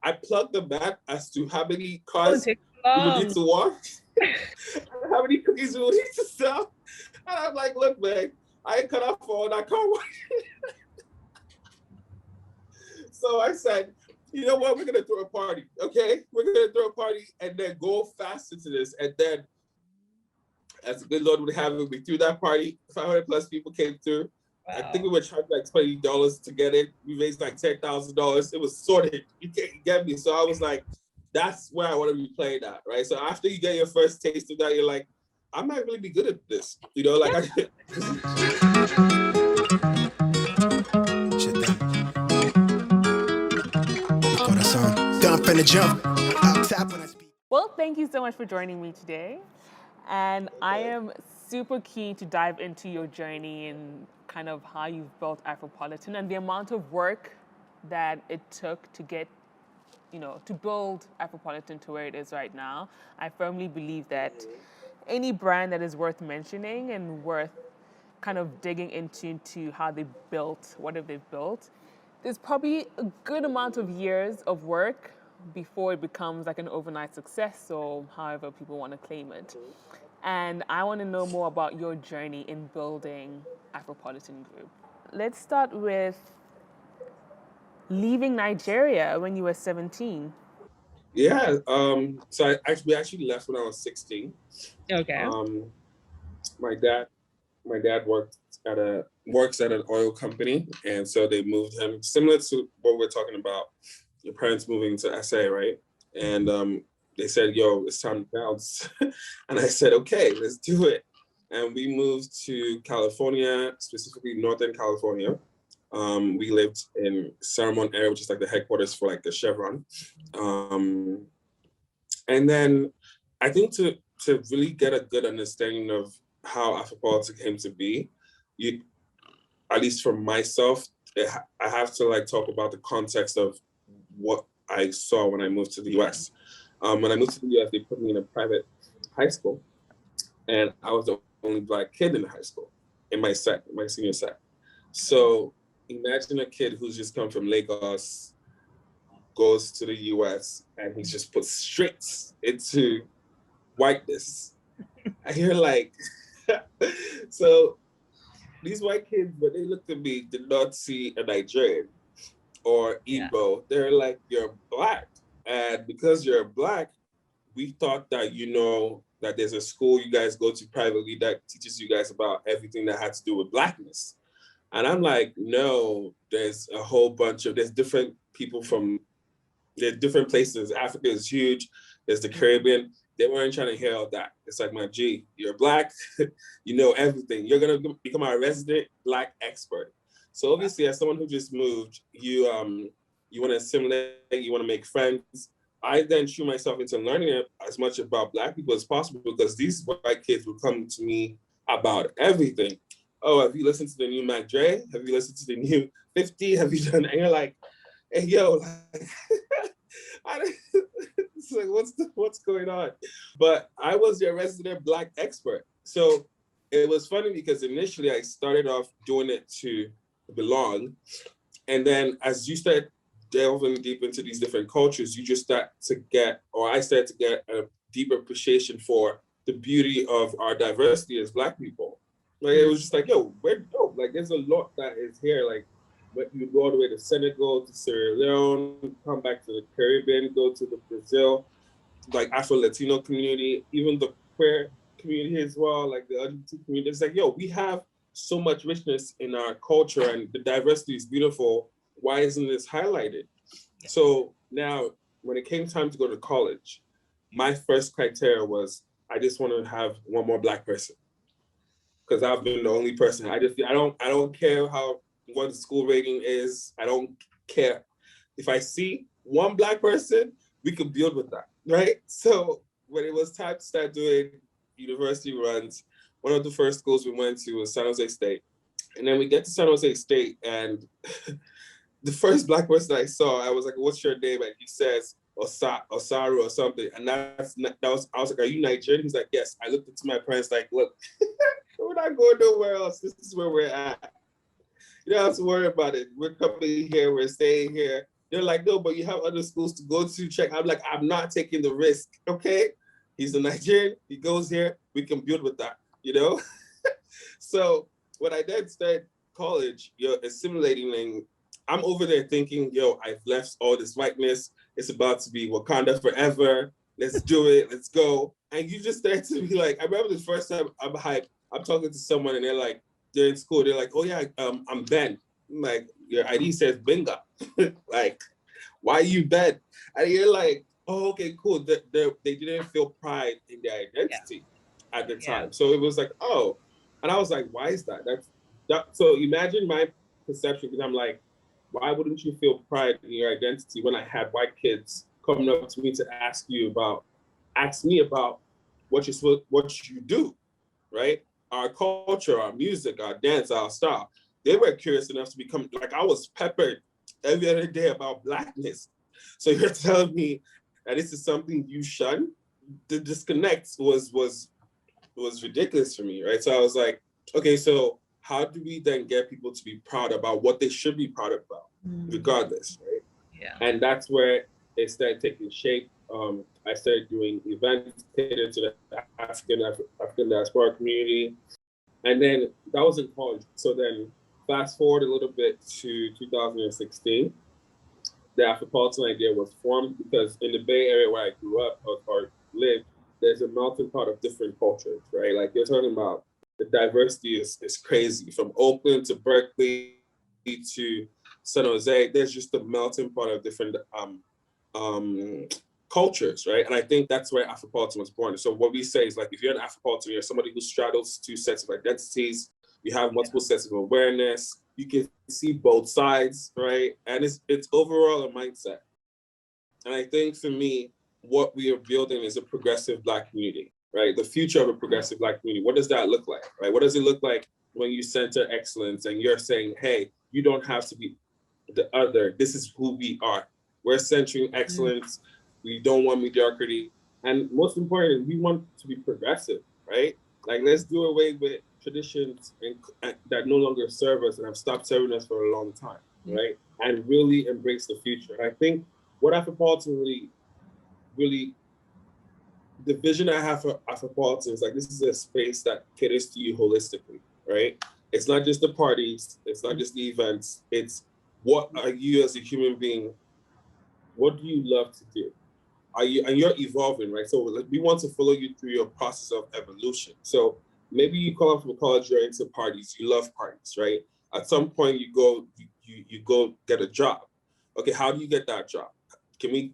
I plugged the map as to how many Oh, it cars takes we would need long. to wash, how many cookies we would need to sell. And I'm like, look, man, I ain't cut off all that car wash. So I said, you know what? We're gonna throw a party, okay? We're gonna throw a party and then go fast into this. And then, as the good Lord would have it, we threw that party. 500 plus people came through. Wow. I think we were charged like $20 to get it. We raised like $10,000. It was sorted. You can't get me. So I was like, that's where I want to be playing at, right? So after you get your first taste of that, you're like, I might really be good at this, you know? Like, Well, thank you so much for joining me today. And I am super keen to dive into your journey and kind of how you've built Afropolitan and the amount of work that it took to get, to build Afropolitan to where it is right now. I firmly believe that any brand that is worth mentioning and worth kind of digging into how they built, what have they built, there's probably a good amount of years of work before it becomes like an overnight success or however people want to claim it. And I want to know more about your journey in building Afropolitan Group. Let's start with leaving Nigeria when you were 17. Yeah. So we actually left when I was 16. Okay. My dad works at an oil company, and so they moved him, similar to what we're talking about, your parents moving to SA, right? And they said, yo, it's time to bounce. And I said, okay, let's do it. And we moved to California, specifically Northern California. We lived in Saramon area, which is like the headquarters for like the Chevron. And then I think to really get a good understanding of how Afropolitan came to be, at least for myself, I have to like talk about the context of what I saw when I moved to the US. When I moved to the US, they put me in a private high school, and I was the only Black kid in the high school, in my senior set. So imagine a kid who's just come from Lagos, goes to the US, and he's just put straight into whiteness. And you're like, so these white kids, when they looked at me, did not see a Nigerian or Igbo. Yeah. They're like, you're Black. And because you're Black, we thought that, that there's a school you guys go to privately that teaches you guys about everything that had to do with Blackness. And I'm like, no, there's a whole bunch there's different people there's different places. Africa is huge. There's the Caribbean. They weren't trying to hear all that. It's like, my G, you're Black, you know everything. You're gonna become our resident Black expert. So obviously, as someone who just moved, you want to assimilate, you want to make friends. I then threw myself into learning as much about Black people as possible, because these white kids would come to me about everything. Oh, have you listened to the new Mac Dre? Have you listened to the new 50? Have you done? And you're like, hey, yo, like, it's like, what's going on? But I was your resident Black expert. So it was funny because initially I started off doing it to belong. And then as you start delving deep into these different cultures, you just start to get, or I started to get a deeper appreciation for the beauty of our diversity as Black people. Like, it was just like, yo, we're dope. Like, there's a lot that is here. Like, but you go all the way to Senegal, to Sierra Leone, come back to the Caribbean, go to the Brazil, like Afro-Latino community, even the queer community as well, like the LGBT community. It's like, yo, we have so much richness in our culture and the diversity is beautiful. Why isn't this highlighted? Yeah. So now, when it came time to go to college, my first criteria was, I just want to have one more Black person. Because I've been the only person. I don't care what the school rating is. I don't care. If I see one Black person, we could build with that, right? So when it was time to start doing university runs, one of the first schools we went to was San Jose State. And then we get to San Jose State, and the first Black person I saw, I was like, what's your name? And he says, Osaru or something. And I was like, are you Nigerian? He's like, yes. I looked into my parents like, look, we're not going nowhere else. This is where we're at. You don't have to worry about it. We're coming here. We're staying here. They're like, no, but you have other schools to go to check. I'm like, I'm not taking the risk, okay? He's a Nigerian, he goes here, we can build with that, you know? So when I then started college, assimilating, and I'm over there thinking, I've left all this whiteness. It's about to be Wakanda forever. Let's do it. Let's go. And you just start to be like, I remember the first time I'm hyped. I'm talking to someone and they're in school. They're like, oh yeah, I'm Ben. I'm like, your ID says Benga. Like, why are you Ben? And you're like, oh, okay, cool. They didn't feel pride in their identity at the time. So it was like, oh. And I was like, why is that? So imagine my perception, because I'm like, why wouldn't you feel pride in your identity when I had white kids coming up to me to ask me about what you do, right? Our culture, our music, our dance, our style. They were curious enough to become, like, I was peppered every other day about Blackness. So you're telling me that this is something you shun? The disconnect was ridiculous for me, right? So I was like, okay, so how do we then get people to be proud about what they should be proud about, regardless, right? Yeah. And that's where it started taking shape. I started doing events catered to the African diaspora community. And then that was in college. So then fast forward a little bit to 2016, the Afropolitan idea was formed because in the Bay Area where I grew up or lived, there's a melting pot of different cultures, right? Like you're talking about the diversity is crazy. From Oakland to Berkeley to San Jose, there's just a melting pot of different cultures, right? And I think that's where Afropolitan was born. So what we say is, like, if you're an Afropolitan, you're somebody who straddles two sets of identities, you have multiple sets of awareness, you can see both sides, right? And it's overall a mindset. And I think for me, what we are building is a progressive Black community, right? The future of a progressive Black community. What does that look like, right? What does it look like when you center excellence and you're saying, hey, you don't have to be the other. This is who we are. We're centering excellence. We don't want mediocrity. And most importantly, we want to be progressive, right? Like, let's do away with traditions that no longer serve us and have stopped serving us for a long time, right? And really embrace the future. And I think what Afropolitan really, the vision I have for Afropolitan is, like, this is a space that caters to you holistically, right? It's not just the parties, it's not just the events, it's what are you as a human being, what do you love to do? And you're evolving, right? So we want to follow you through your process of evolution. So maybe you come up from college, you're into parties, you love parties, right? At some point you go get a job. Okay, how do you get that job? Can we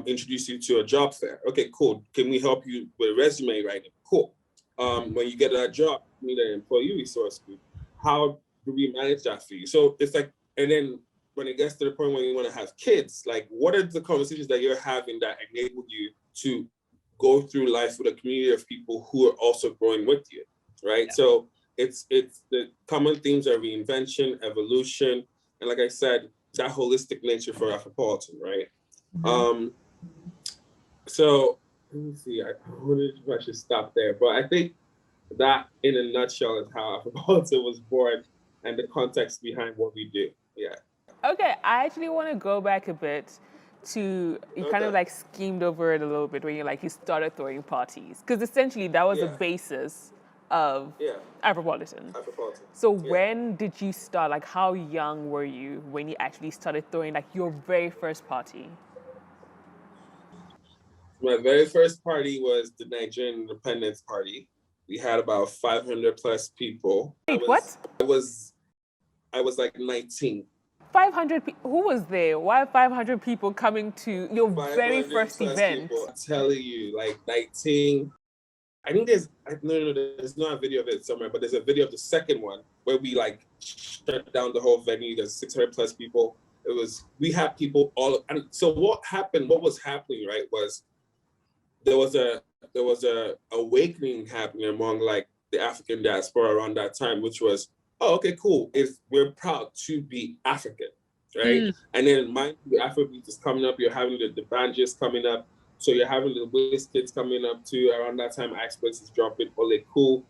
introduce you to a job fair? Okay, cool. Can we help you with resume writing? Cool. When you get that job, you need an employee resource group. How do we manage that for you? So it's like, and then when it gets to the point when you want to have kids, like, what are the conversations that you're having that enable you to go through life with a community of people who are also growing with you, right? Yeah. So it's the common themes are reinvention, evolution, and, like I said, that holistic nature for Afropolitan, right? So let me see, I wonder if I should stop there, but I think that in a nutshell is how Afropolitan was born and the context behind what we do. Yeah. Okay, I actually want to go back a bit to, you kind of like schemed over it a little bit when you started throwing parties. Because essentially that was the basis of Afropolitan. So when did you start, like how young were you when you actually started throwing like your very first party? My very first party was the Nigerian Independence Party. We had about 500 plus people. Wait, what? I was like 19. 500 people, who was there? Why 500 people coming to your very first event? People, I'm telling you, like 19. I think there's not a video of it somewhere, but there's a video of the second one where we like shut down the whole venue. There's 600 plus people. We had people all, and so what was happening, right, was there was a awakening happening among like the African diaspora around that time, which was, oh, okay, cool. We're proud to be African, right? And then mind you, Afrobeat is coming up. You're having the banjos coming up. So you're having the Wizkids coming up too. Around that time, Express is dropping Ole Cool.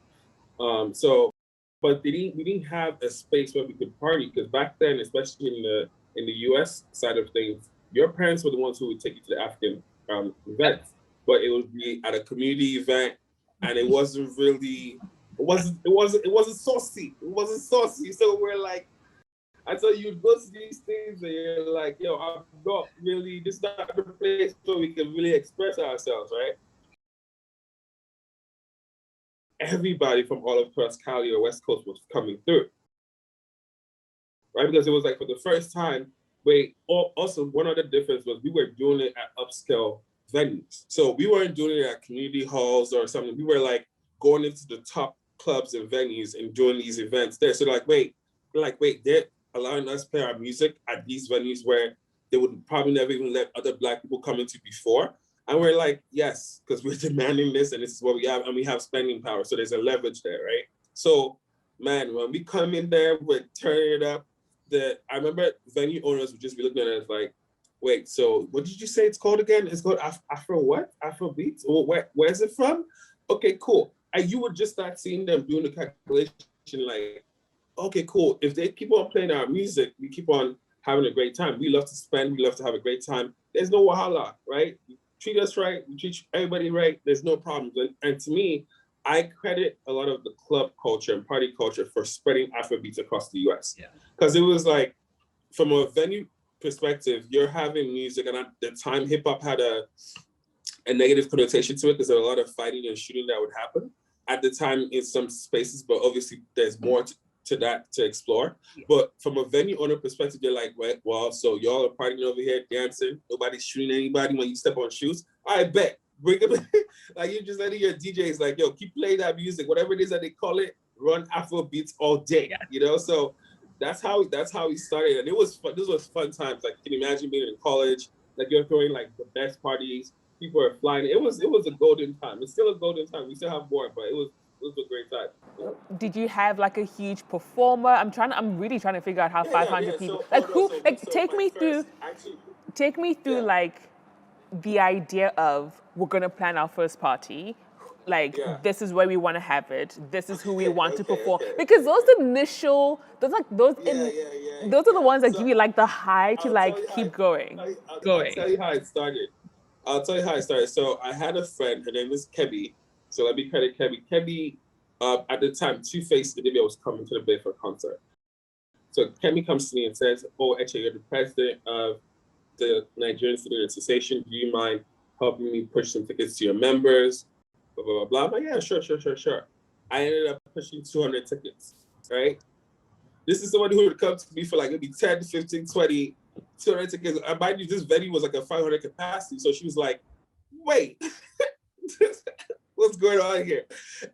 But we didn't have a space where we could party, because back then, especially in the in the US side of things, your parents were the ones who would take you to the African events, but it would be at a community event, and it wasn't really, it wasn't saucy. It wasn't saucy. So we're like, I tell you, go to these things and you're like, yo, I'm not really, this is not the place where we can really express ourselves, right? Everybody from all across Cali or West Coast was coming through, right? Because it was like for the first time, also one other difference was we were doing it at upscale venues. So we weren't doing it at community halls or something. We were like going into the top clubs and venues and doing these events there. So we're like, wait, they're allowing us to play our music at these venues where they would probably never even let other Black people come into before. And we're like, yes, because we're demanding this and this is what we have, and we have spending power. So there's a leverage there, right? So, man, when we come in there, we're turning it up. I remember venue owners would just be looking at us like, wait, so what did you say it's called again? It's called Afro what? Afro beats? Or where's it from? Okay, cool. And you would just start seeing them doing the calculation like, okay, cool. If they keep on playing our music, we keep on having a great time. We love to spend, we love to have a great time. There's no wahala, right? You treat us right, we treat everybody right, there's no problems. And to me, I credit a lot of the club culture and party culture for spreading Afrobeats across the US. Because it was like, from a venue perspective, you're having music, and at the time, hip hop had a negative connotation to it because there were a lot of fighting and shooting that would happen at the time in some spaces, but obviously there's more to that to explore. But from a venue owner perspective, they're like, well, so y'all are partying over here, dancing, nobody's shooting anybody when you step on shoes. I bet. Bring them in. Like, you just letting your DJs like, yo, keep playing that music, whatever it is that they call it, run Afro beats all day, you know? So that's how we started. And it was fun. This was fun times. Like, can you imagine being in college? Like, you're throwing like the best parties. People are flying. It was a golden time. It's still a golden time. We still have more, but it was a great time. Yeah. Did you have like a huge performer? I'm really trying to figure out how 500 people. Take me through like the idea of we're gonna plan our first party. Like, this is where we want to have it. This is who we want to perform. Because those initial, those are the ones that give you like the high to like keep going. I'll tell you how it started. So I had a friend, her name is Kebby. So let me credit Kebby. Kebby, at the time, Two-Face Idibia was coming to the Bay for a concert. So Kebby comes to me and says, oh, Eche, you're the president of the Nigerian Student Association. Do you mind helping me push some tickets to your members? Blah, blah, blah, blah. I'm like, yeah, sure. I ended up pushing 200 tickets, right? This is somebody who would come to me for like maybe 10, 15, 20, 200 tickets. And mind you, this venue was like a 500 capacity. So she was like, wait, what's going on here?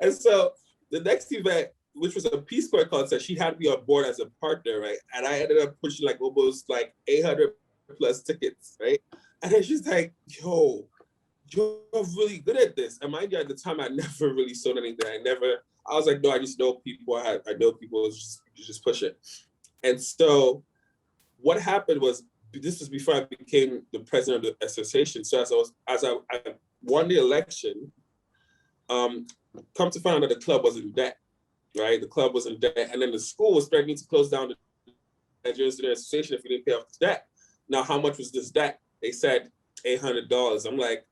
And so the next event, which was a Peace Corps concert, she had me on board as a partner, right? And I ended up pushing like almost like 800 plus tickets, right? And then she's like, yo, you're really good at this. And mind you, at the time, I never really sold anything. I was like, no, I just know people. I know people, just push it. And so what happened was, this was before I became the president of the association. So as I won the election, come to find out that the club was in debt, right? The club was in debt. And then the school was threatening to close down the Nigerian Student Association if we didn't pay off the debt. Now, how much was this debt? They said $800. I'm like,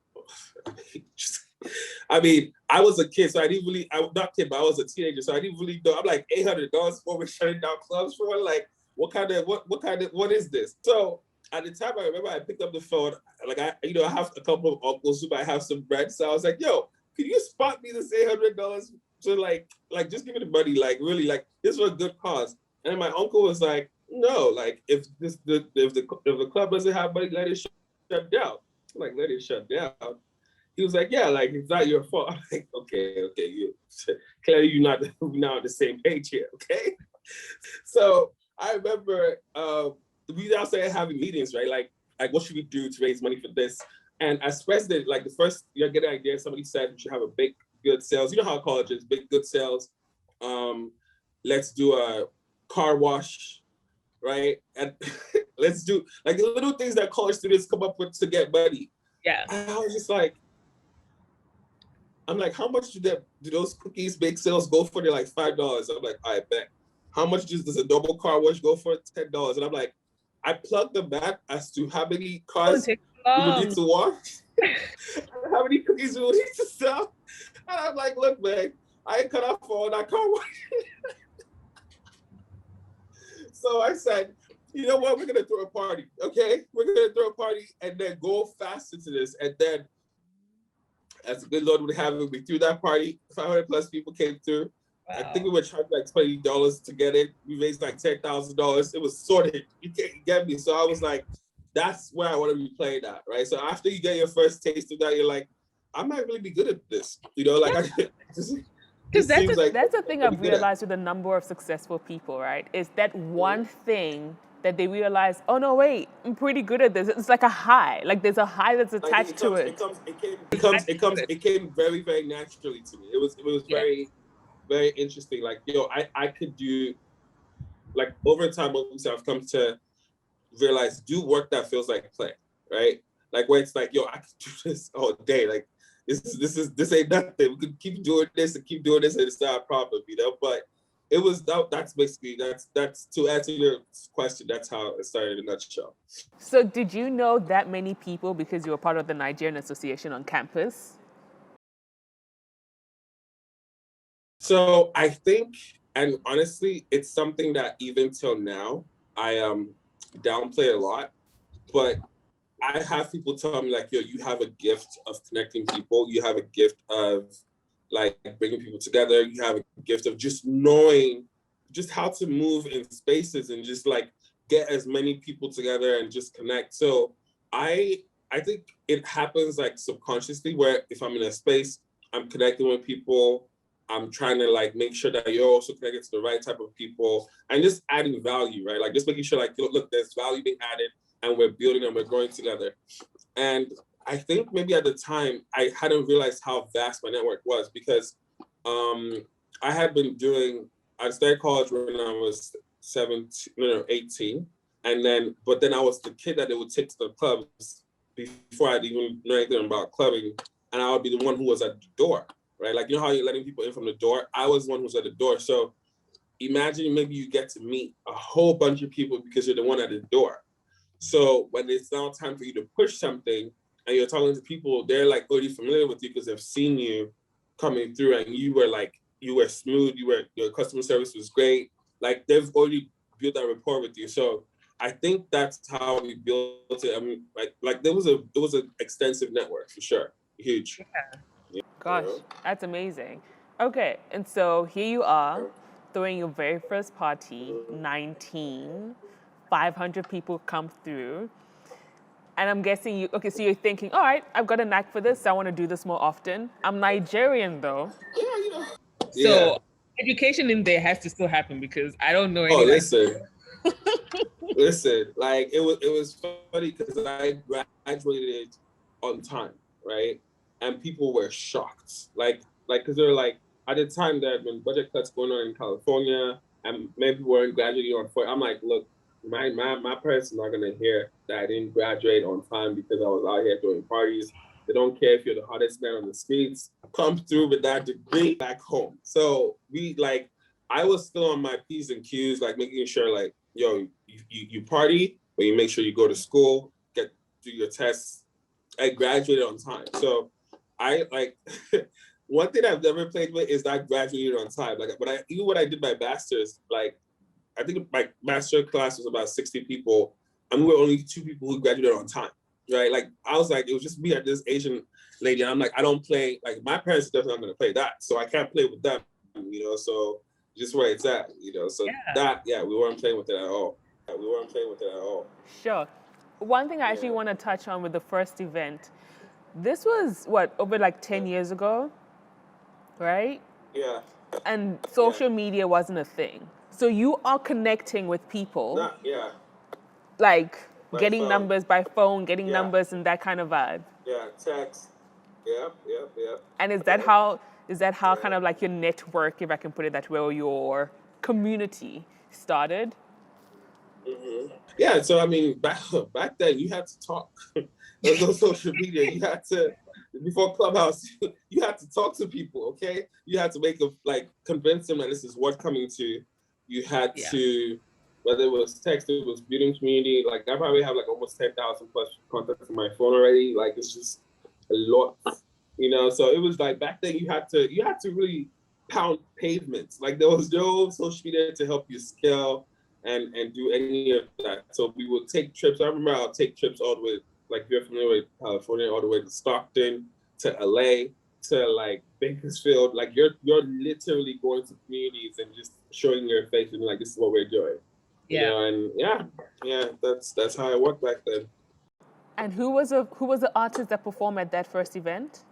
I mean, I was a kid, so I didn't really, not kid, but I was a teenager, so I didn't really know. I'm like, $800 for we're shutting down clubs for? Like, what is this? So at the time, I remember I picked up the phone, like I have a couple of uncles who might have some bread. So I was like, yo, can you spot me this $800? So like just give me the money, like really, like this was a good cause. And my uncle was like, no, like if the club doesn't have money, let it shut down. I'm like, let it shut down. He was like, yeah, like it's not your fault. I'm like, okay, you clearly you're not on the same page here, okay? So I remember we now started having meetings, right? Like what should we do to raise money for this? And as president, like the first you get an idea, somebody said we should have a big good sales. You know how college is, big good sales. Let's do a car wash, right? And let's do like the little things that college students come up with to get money. Yeah. And I was just like, I'm like, how much do those cookies bake sales go for? They're like $5. I'm like, I bet. How much does a double car wash go for? $10. And I'm like, I plugged the map as to how many Don't cars take we would need long. to wash, how many cookies we would need to sell. And I'm like, look, man, I ain't cut off for all that car wash. So I said, you know what? We're gonna throw a party, okay? We're gonna throw a party and then go fast into this. And then, as the good Lord would have it, we threw that party. 500 plus people came through. Wow. I think we were charged like $20 to get it. We raised like $10,000. It was sorted. You can't get me. So I was like, that's where I want to be playing at, right? So after you get your first taste of that, you're like, I might really be good at this. You know, like I just. Because That's the thing I've realized with a number of successful people, right? Is that one thing that they realize, oh no, wait, I'm pretty good at this. It's like a high. Like there's a high that's attached to it. It came very, very naturally to me. It was very, very interesting. Like, I could do, like, over time, I've come to realize, do work that feels like play, right? Like where it's like, I could do this all day. Like this ain't nothing. We could keep doing this and it's not a problem, But it was that's basically that's to answer your question. That's how it started in a nutshell. So did you know that many people because you were part of the Nigerian Association on campus? So I think, and honestly, it's something that even till now I downplay a lot, but I have people tell me like, you have a gift of connecting people. You have a gift of like bringing people together. You have a gift of just knowing just how to move in spaces and just like get as many people together and just connect. So I think it happens like subconsciously where if I'm in a space, I'm connecting with people. I'm trying to like make sure that you're also connected to the right type of people and just adding value, right? Like just making sure like, look, there's value being added and we're building and we're growing together. And I think maybe at the time I hadn't realized how vast my network was because I started college when I was 18. But then I was the kid that they would take to the clubs before I'd even know anything about clubbing. And I would be the one who was at the door, right? Like, how you're letting people in from the door? I was the one who was at the door. So imagine maybe you get to meet a whole bunch of people because you're the one at the door. So when it's now time for you to push something and you're talking to people, they're like already familiar with you because they've seen you coming through and you were smooth, your customer service was great. Like they've already built that rapport with you. So I think that's how we built it. I mean, like it was an extensive network for sure. Huge. Yeah. Gosh, that's amazing. Okay, and so here you are throwing your very first party, 19, 500 people come through. And I'm guessing so you're thinking, all right, I've got a knack for this. I want to do this more often. I'm Nigerian though. So education in there has to still happen because I don't know any. Oh, listen, like it was funny because I graduated on time, right? And people were shocked, like because they're like at the time there had been budget cuts going on in California, and many people weren't graduating on time. I'm like, look, my parents are not gonna hear that I didn't graduate on time because I was out here throwing parties. They don't care if you're the hottest man on the streets. Come through with that degree back home. So I was still on my P's and Q's, like making sure like, you party, but you make sure you go to school, get through your tests. I graduated on time. So I like one thing I've never played with is that I graduated on time. Like even when I did my master's, like I think my master class was about 60 people, and we were only 2 people who graduated on time. Right? Like I was like, it was just me and this Asian lady, and I'm like, I don't play, like my parents are definitely not gonna play that. So I can't play with them, so just where it's at, So we weren't playing with it at all. Sure. One thing I actually want to touch on with the first event, this was over like 10 years ago, right? Yeah. And social media wasn't a thing. So you are connecting with people. Like by getting phone. numbers by phone, getting numbers and that kind of vibe. Yeah, text. Yep. And is that how kind of like your network, if I can put it that way, or your community started? Mm-hmm. Yeah, so I mean, back then you had to talk. There was no social media. You had to, before Clubhouse, you had to talk to people. Okay, you had to convince them that this is worth coming to. You had to whether it was text, it was building community. Like I probably have like almost 10,000 plus contacts on my phone already. Like it's just a lot, you know. So it was like back then you had to really pound pavements. Like there was no social media to help you scale and do any of that. So we would take trips. I remember I'll take trips all the way, like if you're familiar with California, all the way to Stockton, to LA, to like Bakersfield. Like you're literally going to communities and just showing your face and like this is what we're doing. You know, and that's how it worked back then. And who was the artist that performed at that first event?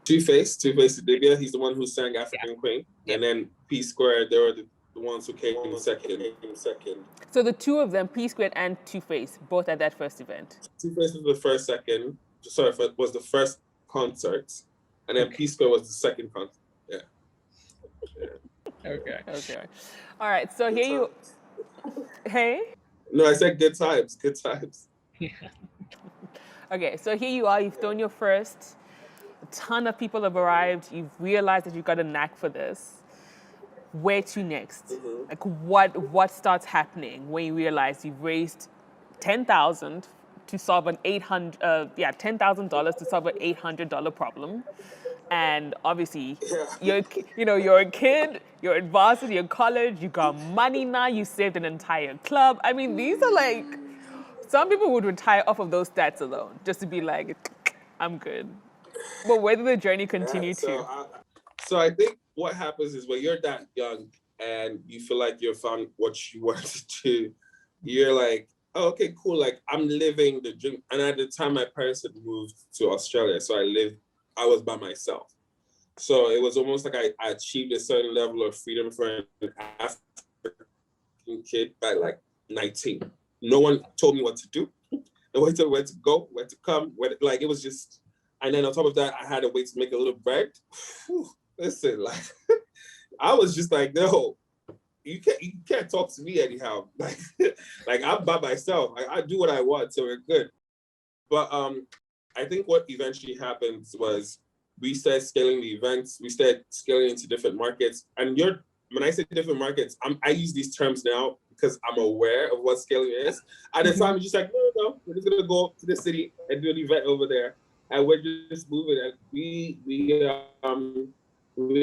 Two-Face Idibia, he's the one who sang African Queen. And then P Square, they were the ones who came in second. So the two of them, P Squared and Two-Face, both at that first event. Two-Face was the first concert, and then P Square was the second concert. Okay. All right. So here you. Hey. No, I said good times. Yeah. Okay, so here you are. You've thrown your first. A ton of people have arrived. You've realized that you've got a knack for this. Where to next? Like what starts happening when you realize you've raised $10,000 to solve an $10,000 to solve an $800 problem, and obviously you're a kid, you're in varsity, you're in college, you got money now, you saved an entire club. I mean, these are like, some people would retire off of those stats alone just to be like, I'm good. But where did the journey continue to? So I think what happens is when you're that young and you feel like you've found what you want to do, you're like, oh, okay, cool. Like I'm living the dream. And at the time, my parents had moved to Australia, so I was by myself. So it was almost like I achieved a certain level of freedom for an African kid by like 19. No one told me what to do. No one told me where to go, where to come. Like it was just. And then on top of that, I had a way to make a little bread. Whew, listen, like I was just like, no, you can't talk to me anyhow. Like I'm by myself. I do what I want, so we're good. But I think what eventually happened was we started scaling the events. We started scaling into different markets. And when I say different markets, I use these terms now because I'm aware of what scaling is. At the time, it's just like, no, we're just gonna go to the city and do an event over there. And we're just moving, and we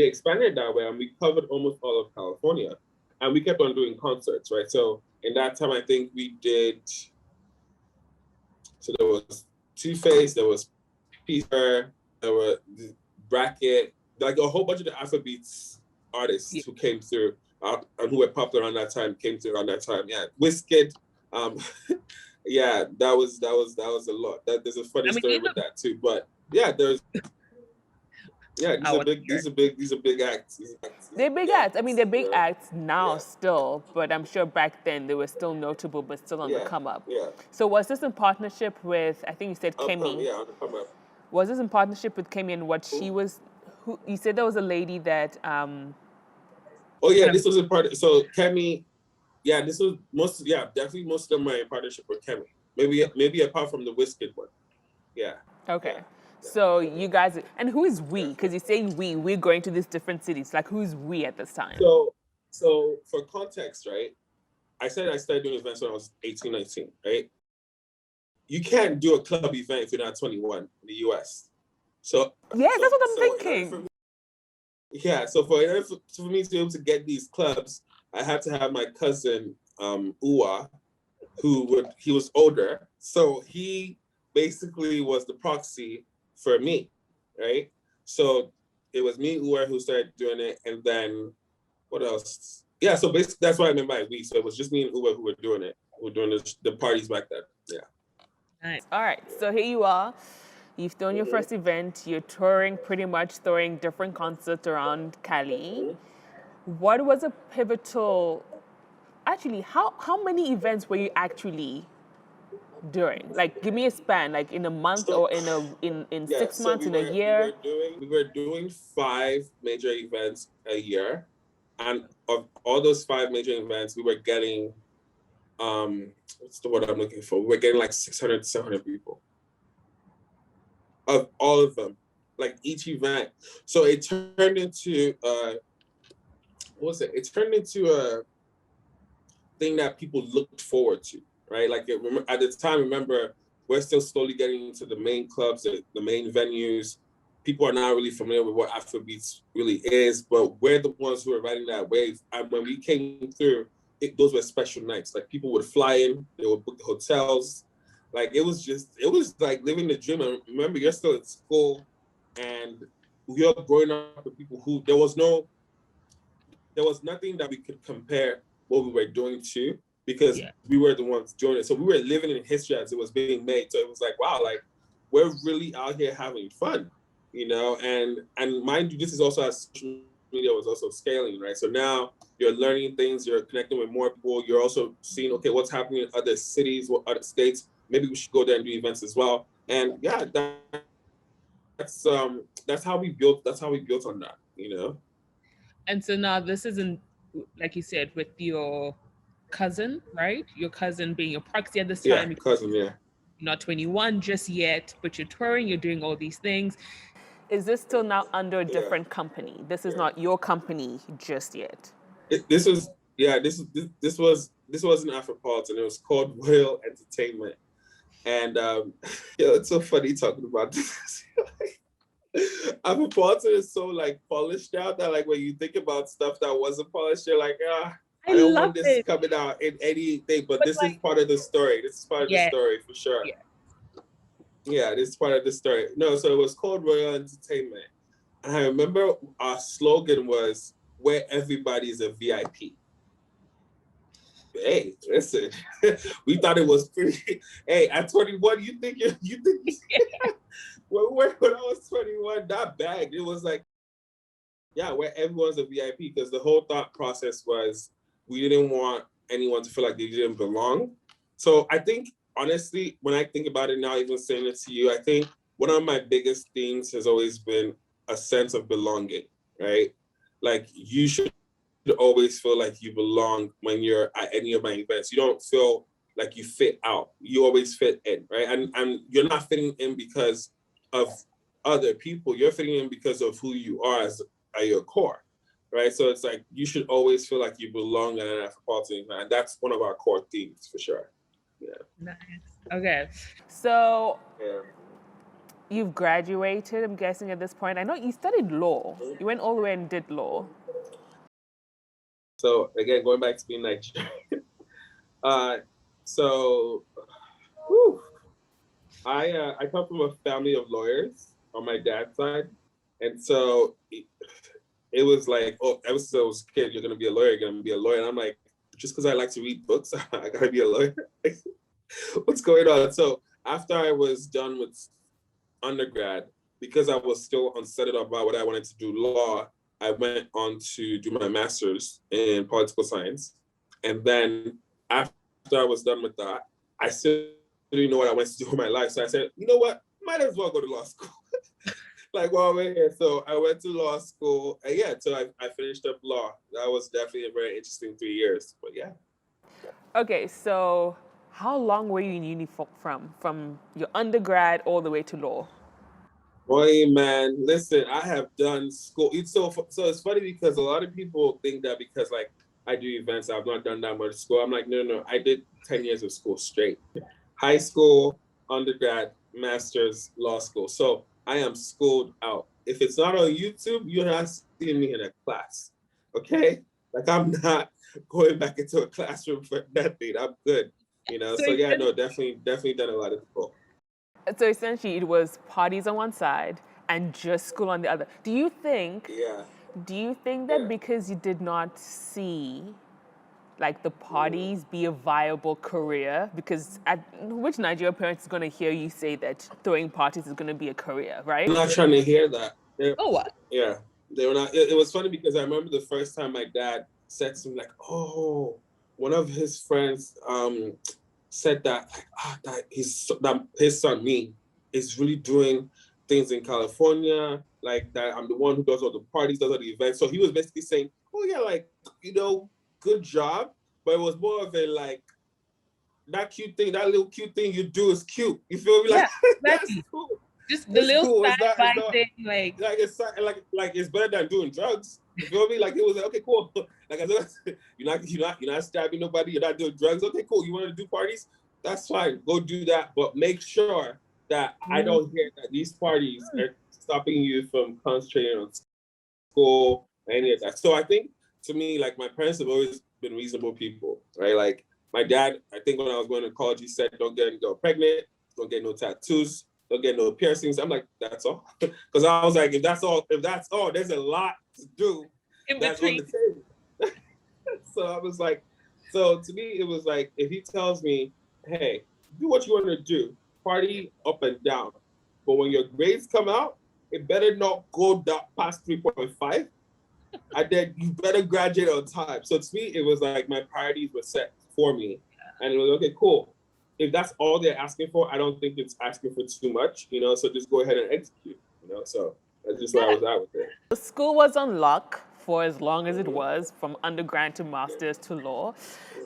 expanded that way, and we covered almost all of California, and we kept on doing concerts, right? So in that time, I think we did. So there was Two-Face, there was Peter, there were Bracket, like a whole bunch of the Afrobeats artists who came through and who were popular around that time came through around that time. Yeah, Wizkid. Yeah, that was a lot. There's a funny story with that too. But yeah, these are big acts. They're big acts. I mean, they're big acts now still, but I'm sure back then they were still notable, but still on the come up. Yeah. So was this in partnership with? I think you said Kemi. On the come up. Was this in partnership with Kemi and what she was? Who you said there was a lady that? Oh yeah, this was a part. So Kemi. Yeah, this was definitely most of them were in partnership with Kemi. Maybe apart from the Wizkid one. Yeah. Okay. Yeah. So you guys, and who is we? Because you're saying we're going to these different cities. Like who's we at this time? So for context, right? I said I started doing events when I was 18, 19, right? You can't do a club event if you're not 21 in the US. So yeah, that's what I'm thinking. So for me to be able to get these clubs, I had to have my cousin, Uwa, he was older. So he basically was the proxy for me, right? So it was me, Uwa, who started doing it. And then what else? Yeah, so basically that's what I meant by we. So it was just me and Uwa who were doing it. We were doing the parties back then. Yeah. Nice. All right. So here you are. You've done your first event. You're touring, pretty much throwing different concerts around Cali. What was a pivotal? Actually, how many events were you actually doing? Like, give me a span, like in a month or in 6 months, in a year. We were doing 5 major events a year, and of all those 5 major events, we were getting what's the word I'm looking for? We were getting like 600 to 700 people. Of all of them, like each event. So it turned into what was it? It turned into thing that people looked forward to, right? Like at the time, remember, we're still slowly getting into the main clubs, the main venues. People are not really familiar with what Afrobeats really is, but we're the ones who are riding that wave. And when we came through, those were special nights. Like people would fly in, they would book the hotels. Like it was like living the dream. And remember, you're still at school, and we are growing up with people who there was nothing that we could compare what we were doing to, because we were the ones doing it. So we were living in history as it was being made. So it was like, wow, like we're really out here having fun, you know? And mind you, this is also as social media was also scaling, right? So now you're learning things, you're connecting with more people, you're also seeing, okay, what's happening in other cities, what other states, maybe we should go there and do events as well. And yeah, that's how we built on that, you know? And so now this isn't, like you said, with your cousin, right? Your cousin being your proxy at this time. Yeah, cousin, yeah. You're not 21 just yet, but you're touring, you're doing all these things. Is this still now under a different company? This is not your company just yet. This wasn't Afropolitan. It was called Royal Entertainment. And it's so funny talking about this. Afropolitan is so like polished out that like when you think about stuff that wasn't polished, you're like, I don't want this coming out in anything. But this is part of the story. This is part of the story for sure. Yeah, this is part of the story. No, so it was called Royal Entertainment. And I remember our slogan was, where everybody is a VIP. Hey, listen, we thought it was pretty. Hey, at 21, you think when I was 21, not bad. It was like, yeah, where everyone's a VIP, because the whole thought process was we didn't want anyone to feel like they didn't belong. So I think, honestly, when I think about it now, even saying it to you, I think one of my biggest things has always been a sense of belonging, right? Like you should always feel like you belong when you're at any of my events. You don't feel like you fit out. You always fit in, right? And you're not fitting in because of other people. You're fitting in because of who you are at your core, right? So it's like you should always feel like you belong at an Afropolitan event. And that's one of our core themes for sure. Yeah. Nice. Okay. So you've graduated, I'm guessing at this point. I know you studied law. You went all the way and did law. So again, going back to being Nigerian. I come from a family of lawyers on my dad's side. And so it was like, oh, ever since I was a kid, you're gonna be a lawyer, you're gonna be a lawyer. And I'm like, just because I like to read books, I gotta be a lawyer. What's going on? So after I was done with undergrad, because I was still unsettled about what I wanted to do law, I went on to do my master's in political science. And then after I was done with that, I still didn't know what I wanted to do with my life. So I said, you know what? Might as well go to law school. Like while we're here. So I went to law school. And yeah, so I finished up law. That was definitely a very interesting 3 years. But yeah. Okay, so how long were you in uni from your undergrad all the way to law? Boy, man, listen, I have done school. So it's funny because a lot of people think that because like I do events, I've not done that much school. I'm like, no. I did 10 years of school straight. High school, undergrad, master's, law school. So I am schooled out. If it's not on YouTube, you're not seeing me in a class. Okay? Like I'm not going back into a classroom for nothing. I'm good. You know, so yeah, no, definitely done a lot of school. So essentially it was parties on one side and just school on the other. Do you think that because you did not see like the parties be a viable career, because which Nigerian parent is going to hear you say that throwing parties is going to be a career, right? I'm not trying to hear that. What? Yeah, they were not. It was funny because I remember the first time my dad said something like, "Oh, one of his friends said that that his son me is really doing things in California, like that I'm the one who does all the parties, does all the events." So he was basically saying, "Oh yeah, like good job," but it was more of a like that little cute thing you do is cute. You feel me? Like exactly. That's cool. Just the It's little cool. It's standby not thing, like it's better than doing drugs. You feel me? Like it was like, okay, cool. Like as long as you're not stabbing nobody, you're not doing drugs. Okay, cool. You want to do parties? That's fine. Go do that, but make sure that I don't hear that these parties are stopping you from concentrating on school, any of that. So I think, to me, like, my parents have always been reasonable people, right? Like, my dad, I think when I was going to college, he said, don't get pregnant, don't get no tattoos, don't get no piercings. I'm like, that's all. Because I was like, if that's all, there's a lot to do that's on the table. So I was like, so to me, it was like, if he tells me, hey, do what you want to do, party up and down. But when your grades come out, it better not go down past 3.5. And then you better graduate on time. So to me, it was like my priorities were set for me. And it was, okay, cool. If that's all they're asking for, I don't think it's asking for too much, so just go ahead and execute, So that's just where I was at with it. The school was on lock for as long as it was, from undergrad to master's to law,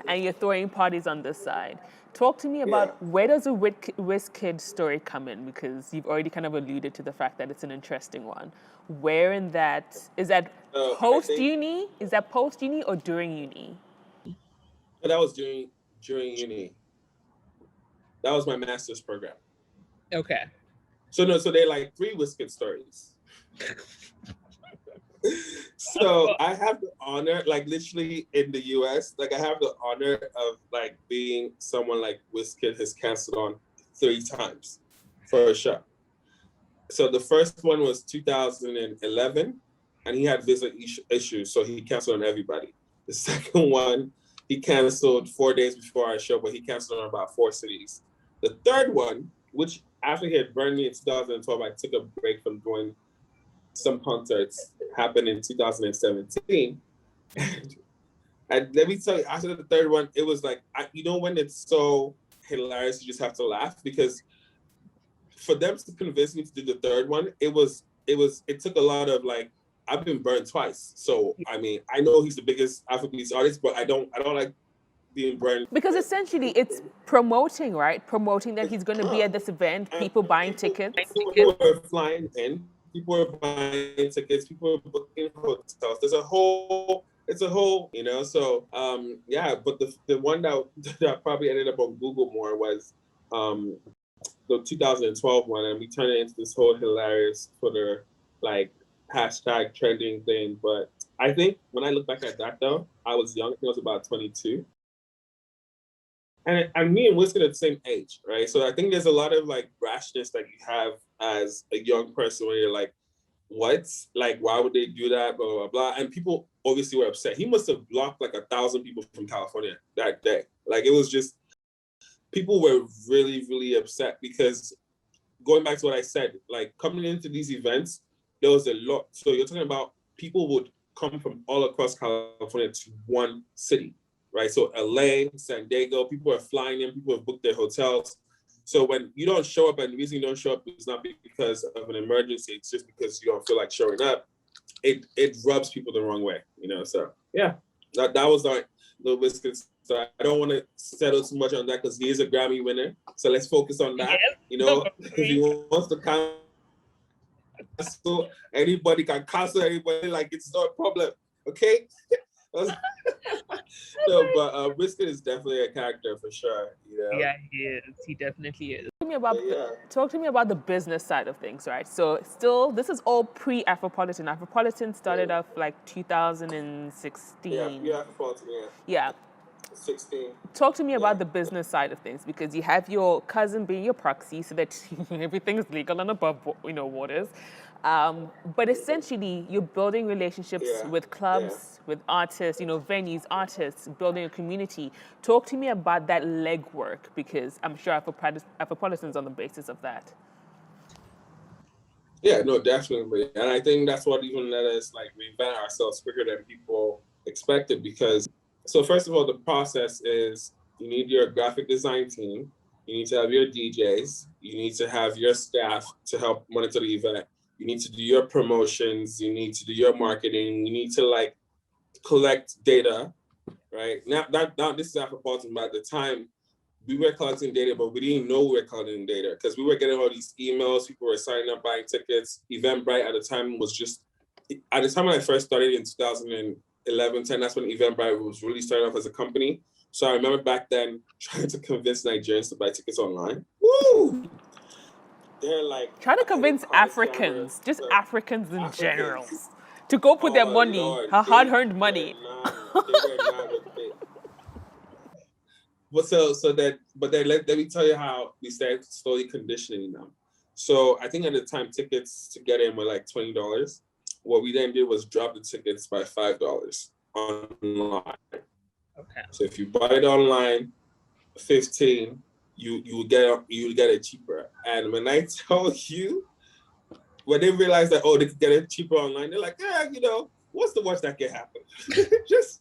and you're throwing parties on this side. Talk to me about where does the Wizkid story come in? Because you've already kind of alluded to the fact that it's an interesting one. Where in that, is that post-uni? Is that post-uni or during uni? That was during uni. That was my master's program. Okay. So they're like 3 Wizkid stories. So I have the honor, like literally in the US, like I have the honor of like being someone like Wizkid has canceled on 3 times for a show. So the first one was 2011, and he had visa issues, so he canceled on everybody. The second one, he canceled 4 days before our show, but he canceled on about 4 cities. The third one, which after he had burned me in 2012, I took a break from doing some concerts, happened in 2017. And let me tell you, after the third one, it was like, when it's so hilarious, you just have to laugh, because for them to convince me to do the third one, it took a lot of like, I've been burned twice. So, I mean, I know he's the biggest Afrobeats artist, but I don't like being burned. Because essentially it's promoting, right? Promoting that he's going to be at this event, people buying tickets. People are flying in, people are buying tickets, people are booking hotels. It's a whole, so but the one that probably ended up on Google more was the 2012 one, and we turned it into this whole hilarious Twitter like hashtag trending thing. But I think when I look back at that though, I was young, I think I was about 22. And me and Wizkid at the same age, right? So I think there's a lot of like rashness that you have as a young person when you're like, what? Like, why would they do that? Blah, blah, blah. And people obviously were upset. He must have blocked like 1,000 people from California that day. Like, it was just, people were really, really upset, because going back to what I said, like coming into these events, there was a lot. So you're talking about people would come from all across California to one city, right? So LA, San Diego, people are flying in, people have booked their hotels. So when you don't show up, and the reason you don't show up is not because of an emergency, it's just because you don't feel like showing up, it rubs people the wrong way, So yeah, that was like the Wizkid. So I don't want to settle too much on that, because he is a Grammy winner. So let's focus on that. If he wants to cancel anybody, can cancel anybody. Like, it's not a problem. Okay. No, but Wizkid is definitely a character for sure. Yeah, he is. He definitely is. Talk to me about the business side of things, right? So still, this is all pre-Afropolitan. Afropolitan started off like 2016. Yeah, Afropolitan, yeah. 16. Talk to me about the business side of things, because you have your cousin being your proxy so that everything is legal and above, waters. But essentially, you're building relationships with clubs, with artists, venues, artists, building a community. Talk to me about that legwork, because I'm sure Afropolitan's on the basis of that. Yeah, no, definitely. And I think that's what even let us like reinvent ourselves quicker than people expected, because so first of all, the process is you need your graphic design team, you need to have your DJs, you need to have your staff to help monitor the event, you need to do your promotions, you need to do your marketing, you need to like collect data, right? Now this is Afropolitan, but at the time, we were collecting data, but we didn't know we were collecting data because we were getting all these emails. People were signing up, buying tickets. Eventbrite at the time was just, at the time when I first started in 2011, 10, that's when Eventbrite was really starting off as a company. So I remember back then trying to convince Nigerians to buy tickets online. Woo! They're like trying to convince Africans, just Africans in general, to go put their money, Lord, her hard-earned money. They were not with it. But then let me tell you how we started slowly conditioning them. So I think at the time tickets to get in were like $20. What we then did was drop the tickets by $5 online. Okay. So if you buy it online, 15, you get it cheaper. And when I tell you, when they realize that they could get it cheaper online, they're like, yeah, what's the worst that can happen? Just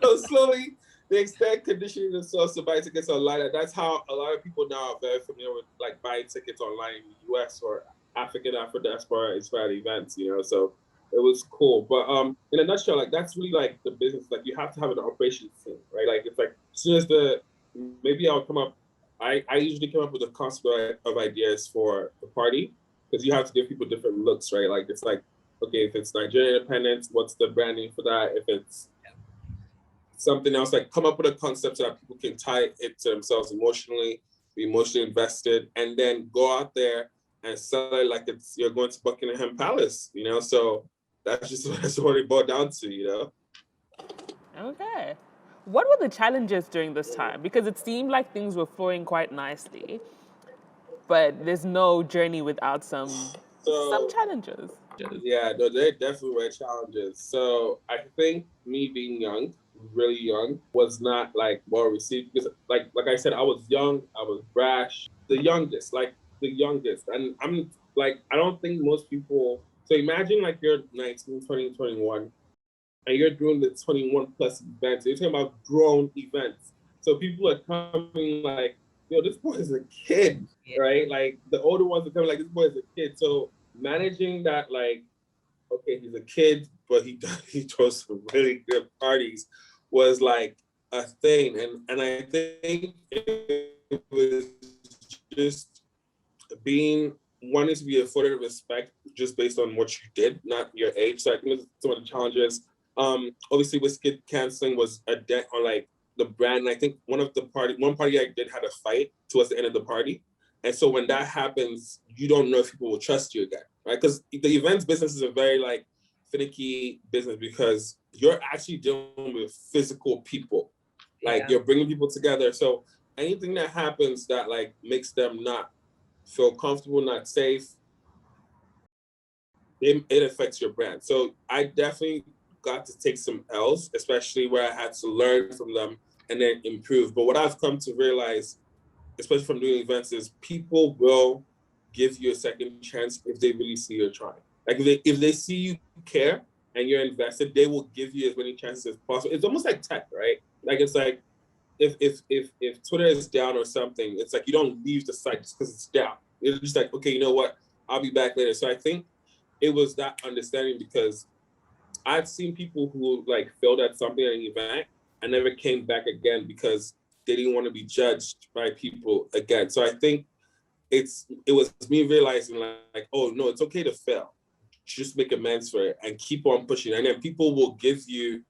so slowly they start conditioning themselves to buy tickets online. And that's how a lot of people now are very familiar with like buying tickets online in the US or Afro diaspora inspired events, so it was cool. But in a nutshell, like that's really like the business. Like you have to have an operations team, right? Like it's like as soon as maybe I'll come up, I usually come up with a concept of ideas for the party because you have to give people different looks, right? Like it's like, okay, if it's Nigerian independence, what's the branding for that? If it's something else, like come up with a concept so that people can tie it to themselves emotionally, be emotionally invested, and then go out there and sell it like you're going to Buckingham Palace, So that's what it boiled down to, Okay. What were the challenges during this time? Because it seemed like things were flowing quite nicely, but there's no journey without some challenges. Yeah, no, there definitely were challenges. So I think me being young, really young, was not like well received because like I said, I was young, I was brash, the youngest, and I'm like, I don't think most people. So imagine like you're 19, 20, 21, and you're doing the 21 plus events. You're talking about grown events. So people are coming like, yo, this boy is a kid, right? Like the older ones are coming like, this boy is a kid. So managing that, like, okay, he's a kid, but he throws some really good parties, was like a thing. And I think it was just wanting to be afforded respect just based on what you did, not your age. So I think some of the challenges. Obviously, Wizkid canceling was a dent on like the brand. And I think one party I did had a fight towards the end of the party. And so when that happens, you don't know if people will trust you again, right? Because the events business is a very like finicky business because you're actually dealing with physical people. Like you're bringing people together. So anything that happens that like makes them not feel comfortable, not safe, it affects your brand. So I definitely got to take some L's, especially where I had to learn from them and then improve. But what I've come to realize, especially from doing events, is people will give you a second chance if they really see you're trying. Like if they see you care and you're invested, they will give you as many chances as possible. It's almost like tech, right? Like it's like if Twitter is down or something, it's like you don't leave the site just because it's down. It's just like, okay, you know what? I'll be back later. So I think it was that understanding because I've seen people who like failed at something at an event and never came back again because they didn't want to be judged by people again. So I think it was me realizing like, oh no, it's okay to fail. Just make amends for it and keep on pushing. And then people will give you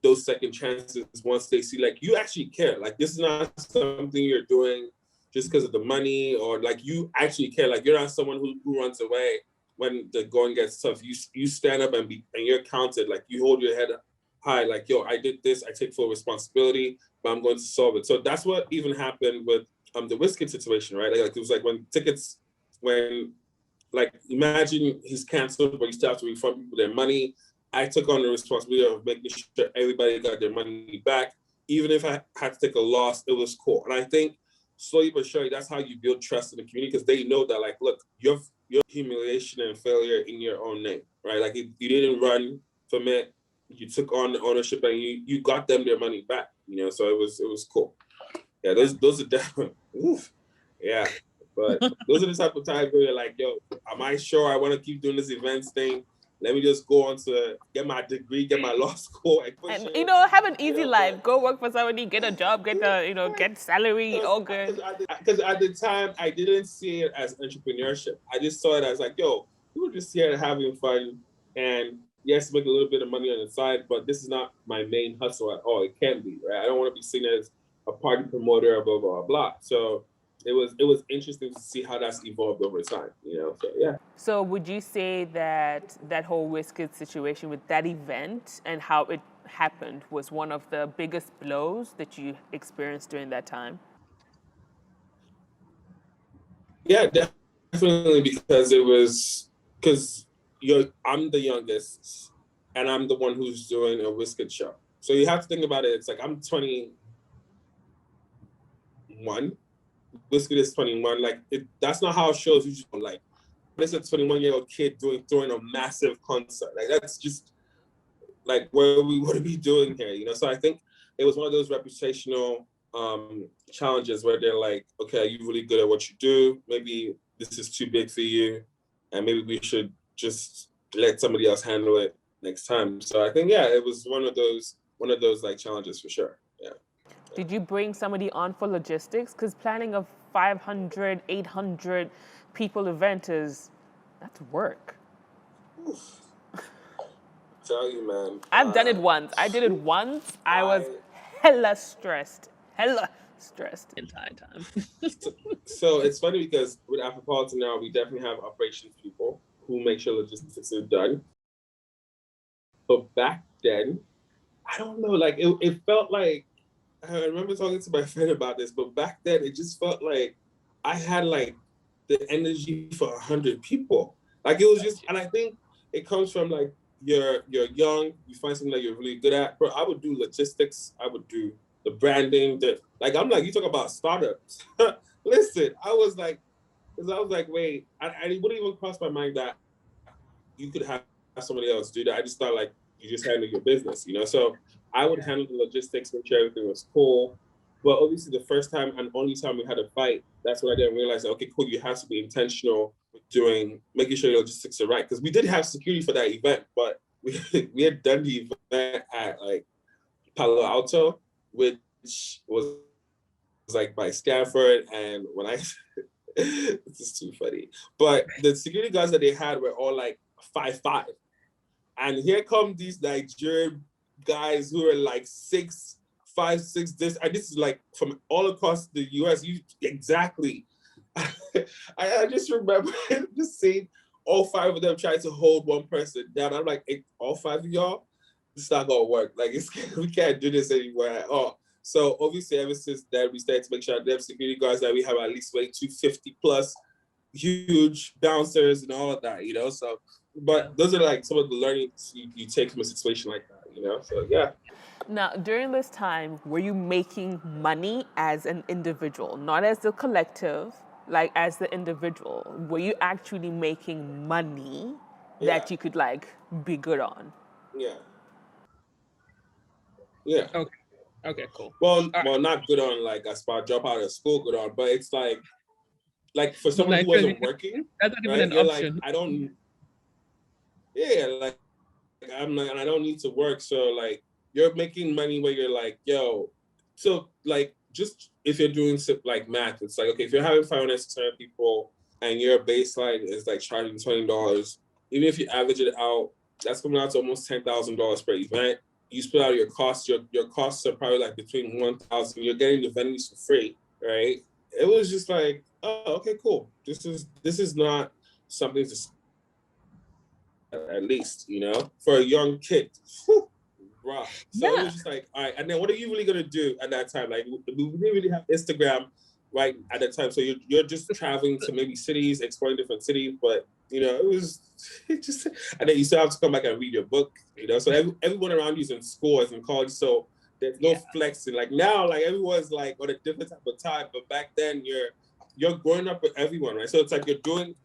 those second chances once they see like you actually care. Like this is not something you're doing just because of the money or like you actually care. Like you're not someone who runs away when the going gets tough. You stand up and you're counted. Like you hold your head high. Like yo, I did this. I take full responsibility, but I'm going to solve it. So that's what even happened with the Wizkid situation, right? Like it was like when like imagine he's canceled, but you still have to refund people their money. I took on the responsibility of making sure everybody got their money back. Even if I had to take a loss, it was cool. And I think slowly but surely, that's how you build trust in the community because they know that, like, look, your humiliation and failure in your own name, right? Like, you didn't run from it. You took on the ownership and you got them their money back, So it was cool. Yeah, those are definitely, oof, yeah. But those are the type of times where you're like, yo, am I sure I want to keep doing this events thing? let me just go on to get my degree, get my law school, and push And, it. have an easy life. Go work for somebody, get a job, get get salary, all good. Because at the time, I didn't see it as entrepreneurship. I just saw it as like, yo, we were just here having fun, and yes, make a little bit of money on the side, but this is not my main hustle at all. It can be, right? I don't want to be seen as a party promoter, blah, blah, blah. So it was interesting to see how that's evolved over time, So yeah. So would you say that that whole Wizkid situation with that event and how it happened was one of the biggest blows that you experienced during that time? Yeah, definitely, because I'm the youngest and I'm the one who's doing a Wizkid show. So you have to think about it. It's like I'm 21. Wizkid is 21. Like that's not how shows usually go. Like there's a 21-year-old kid throwing a massive concert. Like that's just like what are we doing here? So I think it was one of those reputational challenges where they're like, okay, are you really good at what you do? Maybe this is too big for you, and maybe we should just let somebody else handle it next time. So I think it was one of those like challenges for sure. Yeah. Did you bring somebody on for logistics? Because planning a 500, 800 people event that's work. Oof. Tell you, man. I've done it once. I did it once. I was hella stressed. Entire time. So it's funny because with Afropolitan now, we definitely have operations people who make sure logistics are done. But back then, I don't know, like it felt like, I remember talking to my friend about this, but back then it just felt like I had like the energy for 100 people. Like it was just, and I think it comes from like, you're young, you find something that you're really good at. Bro, I would do logistics, I would do the branding, you talk about startups. Listen, I was like, wait, it wouldn't even cross my mind that you could have somebody else do that. I just thought like you just handle your business, So I would handle the logistics, make sure everything was cool. But obviously the first time and only time we had a fight, that's when I didn't realize that, okay, cool, you have to be intentional with making sure your logistics are right. Because we did have security for that event, but we had done the event at like Palo Alto, which was like by Stanford. And when this is too funny, but the security guards that they had were all like 5'5". And here come these Nigerian guys who are like 6'5", 6". This is like from all across the US. Exactly. I just remember just seeing all 5 of them trying to hold one person down. I'm like, hey, all 5 of y'all, it's not gonna work. Like we can't do this anymore at all. So obviously, ever since then, we started to make sure that security guards that we have at least 250 plus huge bouncers and all of that, So, but those are like some of the learnings you take from a situation like that, So yeah. Now, during this time, were you making money as an individual, not as the collective, like as the individual? Were you actually making money that you could like be good on? Yeah. Yeah. Okay, cool. Well, not good on like a spot drop out of school good on, but it's like for someone who wasn't working, that's not even right? an option. Like, I don't. Yeah, like I'm like, and I don't need to work, so like you're making money where you're like, yo, so like just if you're doing like math, it's like, okay, if you're having 500 people and your baseline is like charging $20, even if you average it out, that's coming out to almost $10,000 per event. You split out your costs. Your costs are probably like between 1,000. You're getting the venues for free, right? It was just like, oh, okay, cool. This is not something to, at least, for a young kid. Right. So it was just like, all right, and then what are you really gonna do at that time? Like we didn't really have Instagram right at that time, so you're just traveling to maybe cities, exploring different cities, but it just, and then you still have to come back and read your book, So everyone around you is in school, is in college, so there's no flexing. Like now, like everyone's like on a different type of time, but back then you're growing up with everyone, right? So it's like you're doing.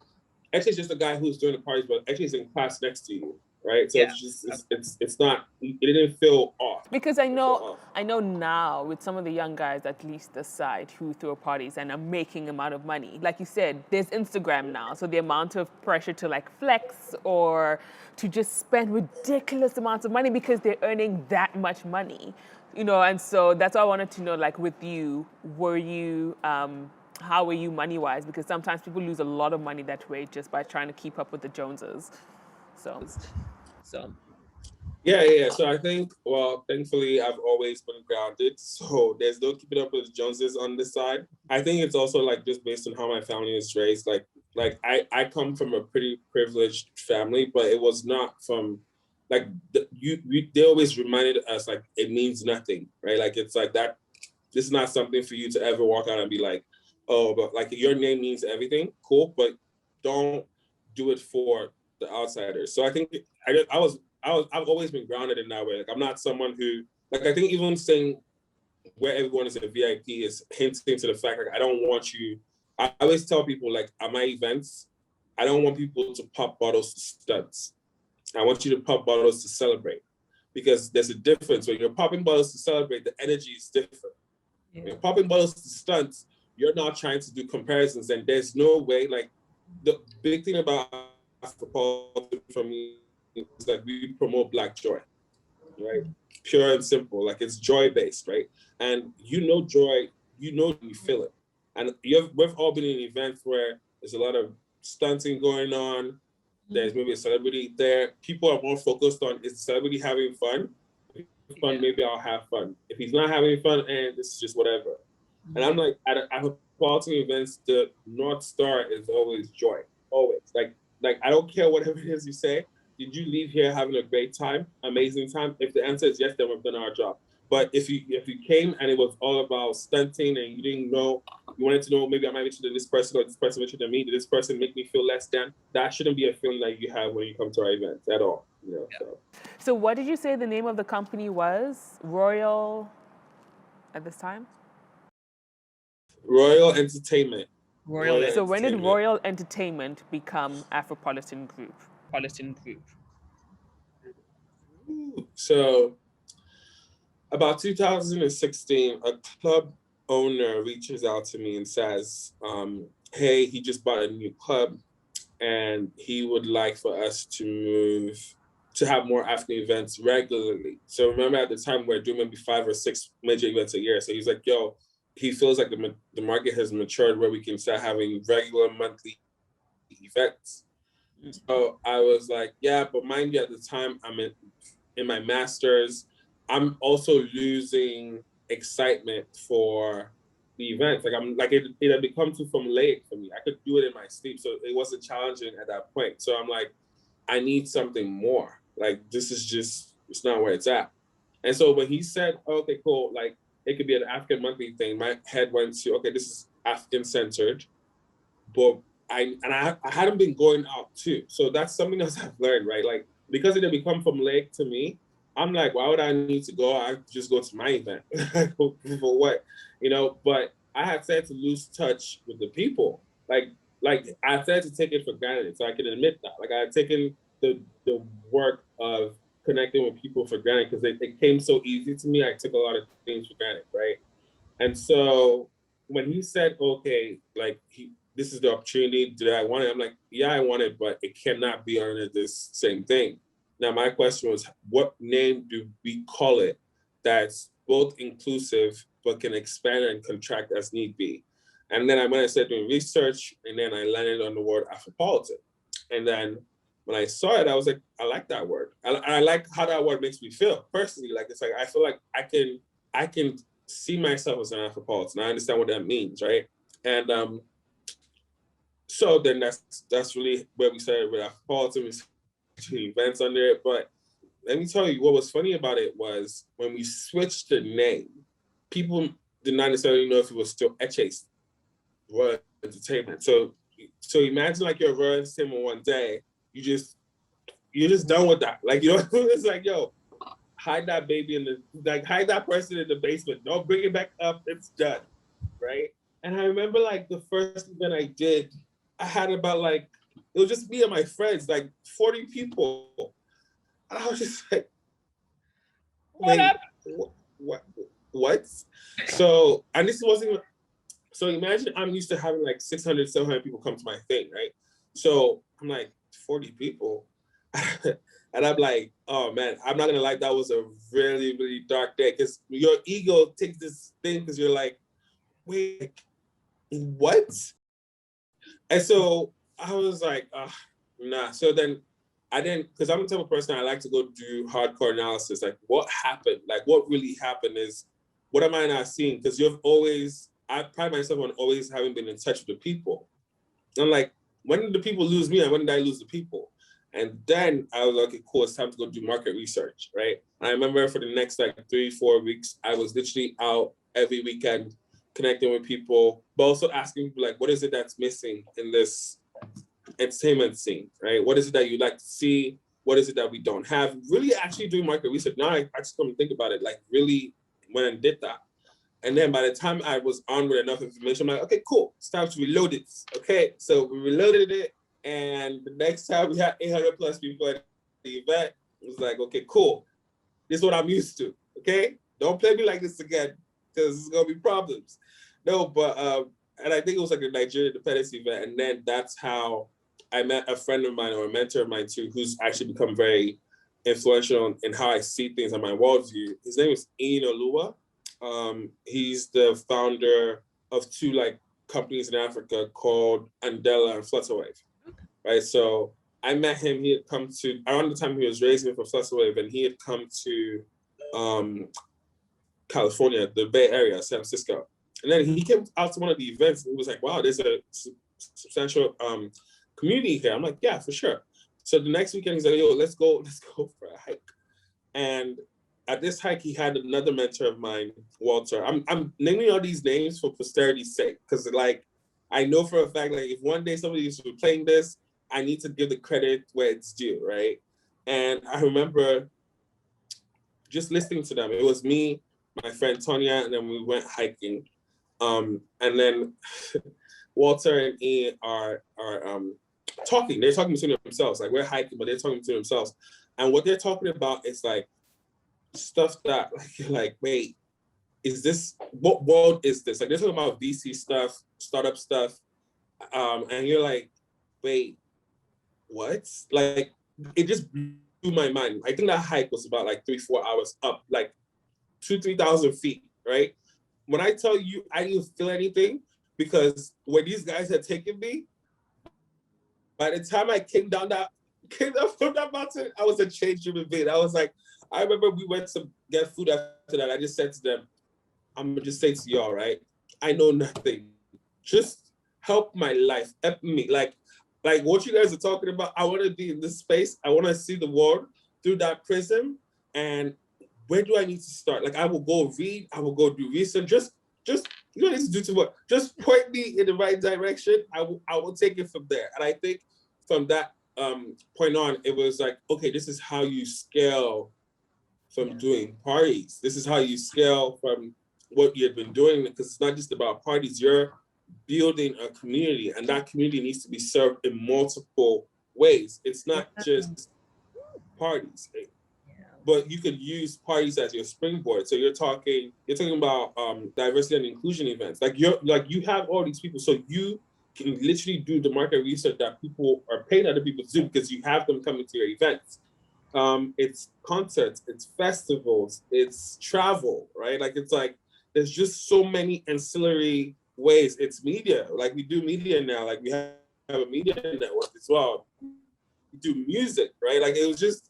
Actually, it's just a guy who's doing the parties, but actually he's in class next to you, right? So it's just it's not, it didn't feel off. Because I know now with some of the young guys, at least this side, who throw parties and are making amount of money. Like you said, there's Instagram now, so the amount of pressure to like flex or to just spend ridiculous amounts of money because they're earning that much money, you know. And so that's why I wanted to know, like with you, were you how were you money wise? Because sometimes people lose a lot of money that way just by trying to keep up with the Joneses. So. Yeah. So I think, well, thankfully, I've always been grounded. So there's no keeping up with Joneses on this side. I think it's also like just based on how my family is raised. Like I come from a pretty privileged family, but it was not from like they always reminded us like it means nothing, right? Like it's like that. This is not something for you to ever walk out and be like, oh, but like your name means everything. Cool, but don't do it for the outsiders. So I think I've always been grounded in that way. Like I'm not someone who, like, I think even saying where everyone is a VIP is hinting to the fact like I don't want you. I always tell people like at my events, I don't want people to pop bottles to stunts. I want you to pop bottles to celebrate, because there's a difference. When you're popping bottles to celebrate, the energy is different. Yeah. When you're popping bottles to stunts, you're not trying to do comparisons, and there's no way. Like the big thing about Afropolitan for me is that we promote Black joy, right? Pure and simple, like it's joy based, right? And you know joy, you know you feel it. And we've all been in events where there's a lot of stunting going on. There's maybe a celebrity there. People are more focused on, is the celebrity having fun? Maybe I'll have fun. If he's not having fun, and this is just whatever. And I'm like, at Afropolitan events, the North Star is always joy. Always. Like I don't care whatever it is you say. Did you leave here having a great time, amazing time? If the answer is yes, then we've done our job. But if you came and it was all about stunting and you didn't know, you wanted to know, maybe I might mention to this person or this person mentioned to me, did this person make me feel less than? That shouldn't be a feeling that you have when you come to our events at all. You know. Yeah. So what did you say the name of the company was? Royal at this time? Royal Entertainment. So when did Royal Entertainment become Afropolitan Group? So about 2016, a club owner reaches out to me and says, hey, he just bought a new club and he would like for us to move to have more African events regularly. So remember at the time we're doing maybe 5 or 6 major events a year. So he's like, yo, he feels like the market has matured where we can start having regular monthly events. So I was like, yeah, but mind you, at the time I'm in my master's, I'm also losing excitement for the events. Like I'm like it had become too formulaic for me. I could do it in my sleep, so it wasn't challenging at that point. So I'm like, I need something more. Like this is just, it's not where it's at. And so when he said, okay, cool, like it could be an African monthly thing, my head went to, okay, this is African centered, but I hadn't been going out too. So that's something else I've learned, right? Like because it had become formulaic to me, I'm like, why would I need to go? I just go to my event. For what? You know, but I had said to lose touch with the people. Like I said to take it for granted. So I can admit that. Like I had taken the work of connecting with people for granted because it came so easy to me. I took a lot of things for granted, right? And so when he said, okay, like this is the opportunity, did I want it? I'm like, yeah, I want it, but it cannot be under this same thing. Now, my question was, what name do we call it that's both inclusive but can expand and contract as need be? And then I went and started doing research, and then I landed on the word Afropolitan. And then when I saw it, I was like, I like that word. I like how that word makes me feel personally. Like it's like I feel like I can see myself as an Afropolitan. I understand what that means, right? And so then that's really where we started with Afropolitan. We events under it, but let me tell you what was funny about it was when we switched the name, people did not necessarily know if it was still Eche's Royal Entertainment. So imagine like you're Royal Entertainment one day, you're just done with that. Like, you know, it's like, yo, hide that baby hide that person in the basement. Don't bring it back up. It's done, right? And I remember like the first event I did, I had about like, it was just me and my friends, like 40 people. And I was just like, What wait, up? what? So, and this wasn't, so imagine I'm used to having like 600, 700 people come to my thing, right? So I'm like, 40 people. And I'm like, oh man, I'm not gonna lie, that was a really, really dark day because your ego takes this thing because you're like, wait, what? And so I was like, nah. So then I didn't, because I'm the type of person I like to go do hardcore analysis. Like, what happened? Like, what really happened is, what am I not seeing? Because I pride myself on always having been in touch with the people. I'm like, when did the people lose me and when did I lose the people? And then I was like, okay, cool, it's time to go do market research, right? And I remember for the next like 3-4 weeks, I was literally out every weekend connecting with people, but also asking people like, what is it that's missing in this entertainment scene, right? What is it that you like to see? What is it that we don't have? Really actually doing market research. Now I just come and think about it, like really went and did that. And then by the time I was on with enough information, I'm like, okay, cool, it's time to reload it. Okay, so we reloaded it. And the next time we had 800 plus people at the event, it was like, okay, cool. This is what I'm used to. Okay, don't play me like this again because there's gonna be problems. No, but and I think it was like a Nigerian Independence event, and then that's how I met a friend of mine or a mentor of mine too, who's actually become very influential in how I see things and my worldview. His name is Eche Emole. He's the founder of two like companies in Africa called Andela and Flutterwave. Right. So I met him. He had come to around the time he was raising me for Flutterwave, and he had come to California, the Bay Area, San Francisco. And then he came out to one of the events and he was like, wow, there's a substantial community here. I'm like, yeah, for sure. So the next weekend he's like, yo, let's go for a hike. And at this hike, he had another mentor of mine, Walter. I'm naming all these names for posterity's sake, because like I know for a fact, like if one day somebody is playing this, I need to give the credit where it's due, right? And I remember just listening to them. It was me, my friend Tonya, and then we went hiking. And then Walter and E are talking. They're talking between themselves. Like we're hiking, but they're talking to themselves. And what they're talking about is like stuff that like you're like, wait, is this what world is this? Like they're talking about VC stuff, startup stuff. And you're like, wait, what? Like it just blew my mind. I think that hike was about like 3-4 hours up, like 2,000-3,000 feet, right? When I tell you I didn't feel anything because where these guys had taken me, by the time I came down from that mountain, I was a changed human being. I was like, I remember we went to get food after that. I just said to them, I'm gonna just say to y'all, right? I know nothing. Just help my life, help me. Like what you guys are talking about. I want to be in this space. I want to see the world through that prism. And where do I need to start? Like I will go read. I will go do research. Just you don't need to do too much. Just point me in the right direction. I will take it from there. And I think from that point on, it was like, okay, this is how you scale from doing parties. This is how you scale from what you had been doing, because it's not just about parties. You're building a community, and that community needs to be served in multiple ways. It's not just parties, but you could use parties as your springboard. So you're talking about diversity and inclusion events. You have all these people, so you can literally do the market research that people are paying other people to do because you have them coming to your events. It's concerts, it's festivals, it's travel, right? Like it's like there's just so many ancillary ways. It's media, like we do media now, like we have a media network as well. We do music, right? Like it was just,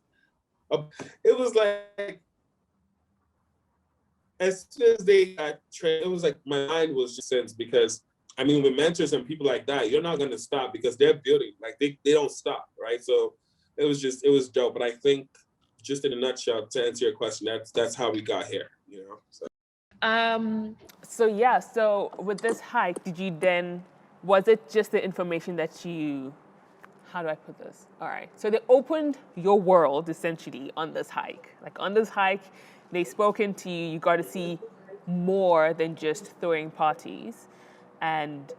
it was like as soon as they got trained, it was like my mind was just sense because I mean with mentors and people like that, you're not gonna stop because they're building, like they don't stop, right? So it was dope. But I think just in a nutshell, to answer your question, that's how we got here, you know. So. So with this hike, was it just the information that how do I put this? All right. So they opened your world essentially on this hike. Like on this hike, they spoken to you. You got to see more than just throwing parties. And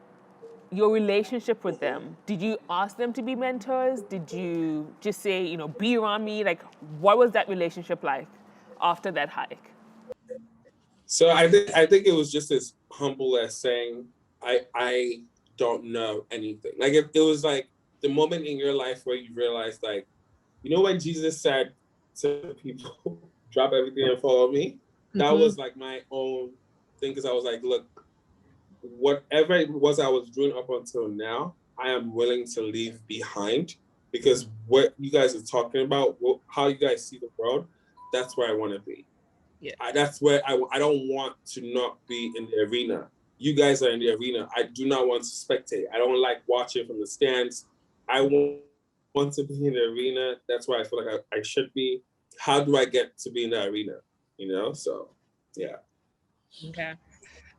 your relationship with them, did you ask them to be mentors? Did you just say, be around me? Like, what was that relationship like after that hike? So I think it was just as humble as saying I don't know anything. Like it was like the moment in your life where you realize, like, when Jesus said to people, drop everything and follow me, that was like my own thing, because I was like, look, whatever it was I was doing up until now, I am willing to leave behind, because what you guys are talking about, how you guys see the world, that's where I want to be. Yeah. That's where I don't want to not be in the arena. You guys are in the arena. I do not want to spectate. I don't like watching from the stands. I want to be in the arena. That's where I feel like I should be. How do I get to be in the arena? So yeah.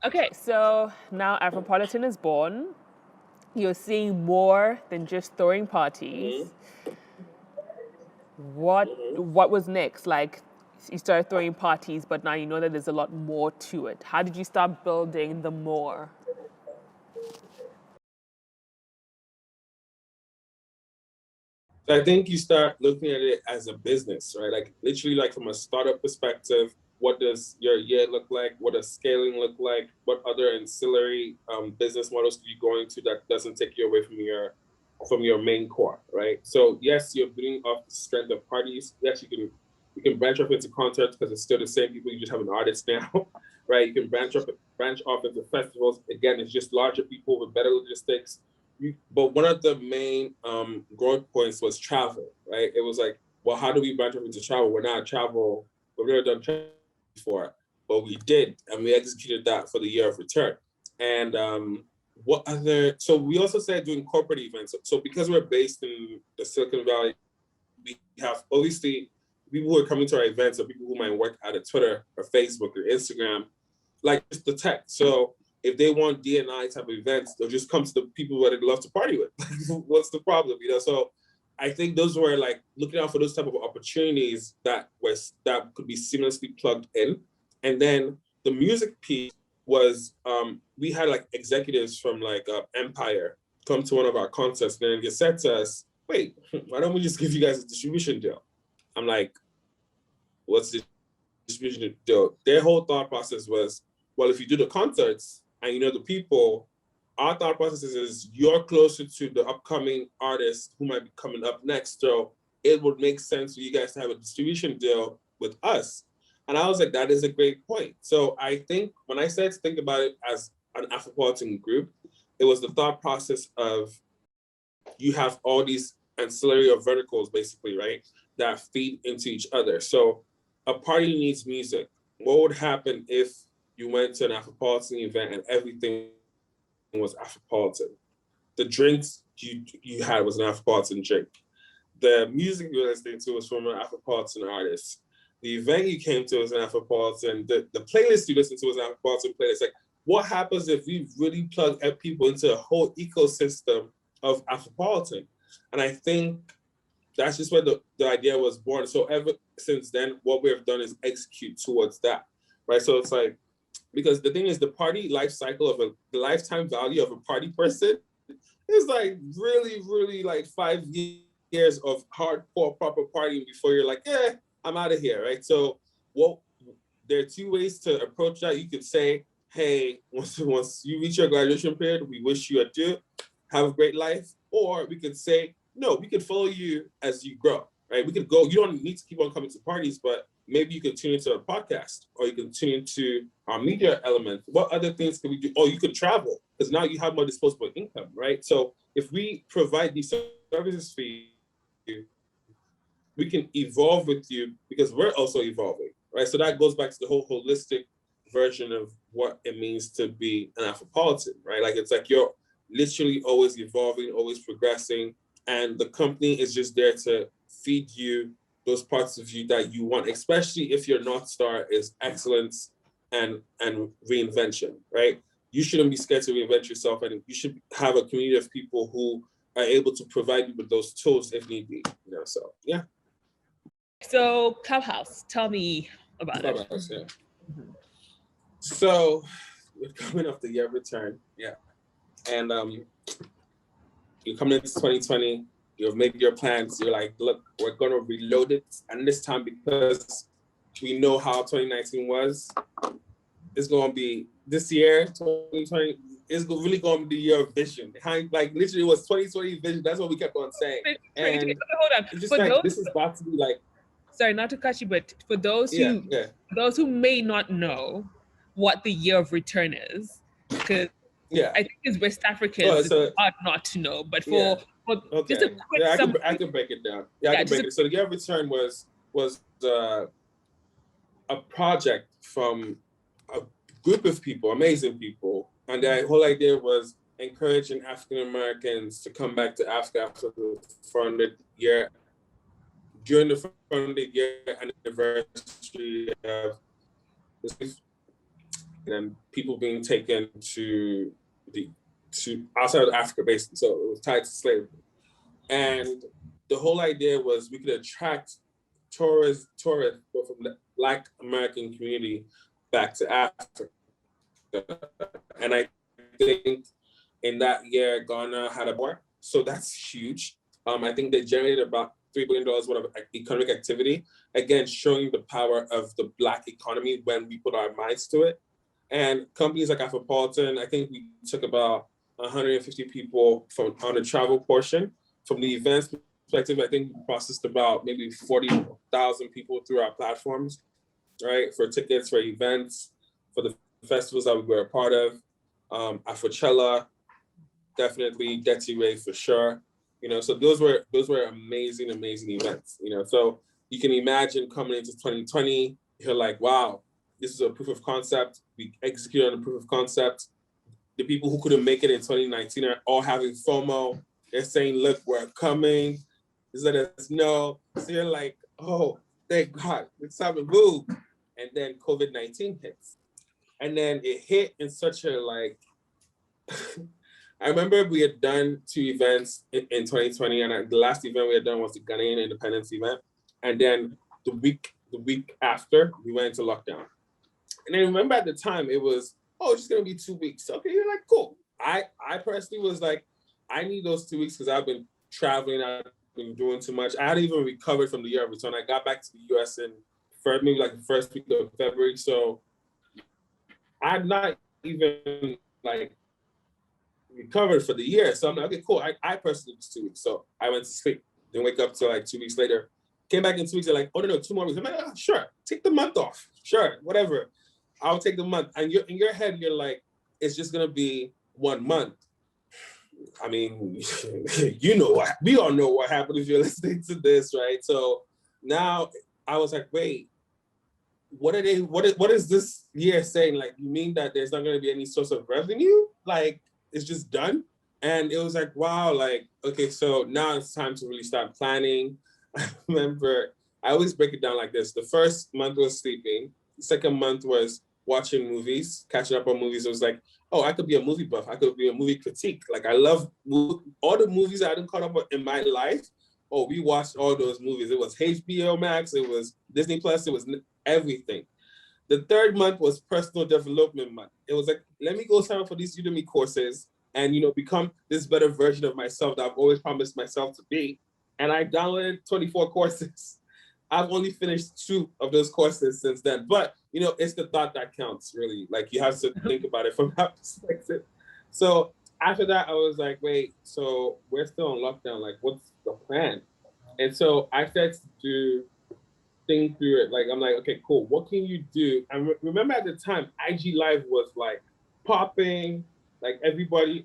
Okay, so now Afropolitan is born. You're seeing more than just throwing parties. What was next? Like, you started throwing parties, but now you know that there's a lot more to it. How did you start building the more? I think you start looking at it as a business, right? Like literally, like from a startup perspective, what does your year look like? What does scaling look like? What other ancillary business models are you going to that doesn't take you away from your main core, right? So yes, you're building off the strength of parties. Yes, you can branch off into concerts because it's still the same people. You just have an artist now, right? You can branch off into festivals. Again, it's just larger people with better logistics. But one of the main growth points was travel, right? It was like, well, how do we branch off into travel? We've never done travel before, but we did, and we executed that for the year of return. And so we also started doing corporate events. So because we're based in the Silicon Valley, we have obviously people who are coming to our events, or people who might work at a Twitter or Facebook or Instagram, like just the tech. So if they want D&I type of events, they'll just come to the people that they love to party with. What's the problem? So I think those were like looking out for those type of opportunities that could be seamlessly plugged in. And then the music piece was we had like executives from like Empire come to one of our concerts, and then they said to us, wait, why don't we just give you guys a distribution deal? I'm like, what's the distribution deal? Their whole thought process was, well, if you do the concerts and you know the people, our thought process is you're closer to the upcoming artists who might be coming up next. So it would make sense for you guys to have a distribution deal with us. And I was like, that is a great point. So I think when I started to think about it as an Afropolitan group, it was the thought process of you have all these ancillary or verticals, basically, right, that feed into each other. So a party needs music. What would happen if you went to an Afropolitan event and everything was Afropolitan? The drinks you had was an Afropolitan drink. The music you were listening to was from an Afropolitan artist. The event you came to was an Afropolitan. The playlist you listened to was an Afropolitan playlist. Like, what happens if we really plug people into a whole ecosystem of Afropolitan? And I think that's just where the idea was born. So ever since then, what we have done is execute towards that, right? So it's like, because the thing is, the party life cycle of the lifetime value of a party person is like really, really like 5 years of hardcore proper partying before you're like, I'm out of here, right? So there are two ways to approach that. You could say, hey, once you reach your graduation period, we wish you adieu, have a great life. Or we could say, no, we could follow you as you grow, right? We could go, you don't need to keep on coming to parties, but maybe you could tune into a podcast, or you can tune into our media element. What other things can we do? Oh, you could travel, because now you have more disposable income, right? So if we provide these services for you, we can evolve with you, because we're also evolving, right? So that goes back to the whole holistic version of what it means to be an Afropolitan, right? Like, it's like you're literally always evolving, always progressing, and the company is just there to feed you those parts of you that you want, especially if your North Star is excellence and reinvention, right? You shouldn't be scared to reinvent yourself, and you should have a community of people who are able to provide you with those tools if need be, so yeah. So Clubhouse, tell me about Clubhouse, yeah. So we're coming off the year of return, yeah. and you come into 2020, you've made your plans, you're like, look, we're gonna reload it, and this time, because we know how 2019 was, it's gonna be this year, 2020, is really gonna be the year of vision. Like literally, it was 2020 vision. That's what we kept on saying. And hold on. it's just like, this is about to be like. Sorry, not to cut you, but for those who may not know what the year of return is, because I think as West Africans, it's hard not to know. But for just a quick summary, I can break it down. I can break it. So the year of return was a project from a group of people, amazing people, and the whole idea was encouraging African Americans to come back to Africa after the 400 year. During the 400 year anniversary of and people being taken to outside of Africa, basically. So it was tied to slavery. And the whole idea was we could attract tourists from the Black American community back to Africa. And I think in that year, Ghana had a war. So that's huge. I think they generated about $3 billion worth of economic activity. Again, showing the power of the Black economy when we put our minds to it. And companies like Afropolitan, I think we took about 150 people on the travel portion. From the events perspective, I think we processed about maybe 40,000 people through our platforms, right? For tickets, for events, for the festivals that we were a part of. Afrochella, definitely, Detty Ray for sure. So those were amazing events. So you can imagine coming into 2020, you're like, wow, this is a proof of concept. We executed on a proof of concept. The people who couldn't make it in 2019 are all having FOMO. They're saying, look, we're coming. Just let us know. So you're like, oh, thank God, it's time to move. And then COVID-19 hits. And then it hit in such a like, I remember we had done 2 events in 2020, and the last event we had done was the Ghanaian independence event. And then the week after, we went into lockdown. And I remember at the time it was, it's just gonna be 2 weeks. Okay, you're like, cool. I personally was like, I need those 2 weeks because I've been traveling, I've been doing too much. I hadn't even recovered from the year of return. I got back to the US in maybe like the first week of February. So I'm not even like recovered for the year. So I'm like, okay, cool. I personally was 2 weeks. So I went to sleep. Then wake up till like 2 weeks later. Came back in 2 weeks. They're like, oh no, 2 more weeks. I'm like, sure, take the month off. Sure, whatever. I'll take the month. And in your head, you're like, it's just gonna be 1 month. I mean, we all know what happened if you're listening to this, right? So now I was like, wait, what is this year saying? Like, you mean that there's not gonna be any source of revenue? Like, it's just done? And it was like, wow, like, okay, so now it's time to really start planning. I remember, I always break it down like this. The first month was sleeping. The second month was watching movies, catching up on movies. It was like, oh, I could be a movie buff. I could be a movie critique. Like, I love all the movies I hadn't caught up in my life. Oh, we watched all those movies. It was HBO Max, it was Disney Plus, it was everything. The third month was personal development month. It was like, let me go sign up for these Udemy courses and, become this better version of myself that I've always promised myself to be. And I downloaded 24 courses. I've only finished 2 of those courses since then. But, it's the thought that counts, really. Like, you have to think about it from that perspective. So after that, I was like, wait, so we're still on lockdown. Like, what's the plan? And so I started to think through it. Like, I'm like, okay, cool. What can you do? And remember at the time, IG Live was like popping. Like, everybody's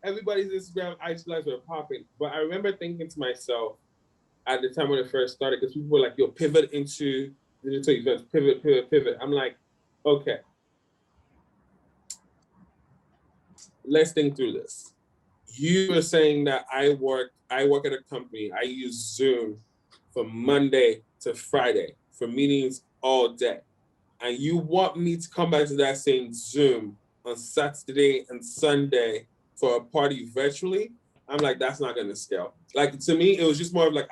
Instagram IG Lives were popping. But I remember thinking to myself at the time when it first started, because people were like, yo, pivot into digital events, pivot. I'm like, okay, let's think through this. You were saying that I work at a company. I use Zoom from Monday to Friday for meetings all day. And you want me to come back to that same Zoom on Saturday and Sunday for a party virtually? I'm like, that's not gonna scale. Like, to me, it was just more of like,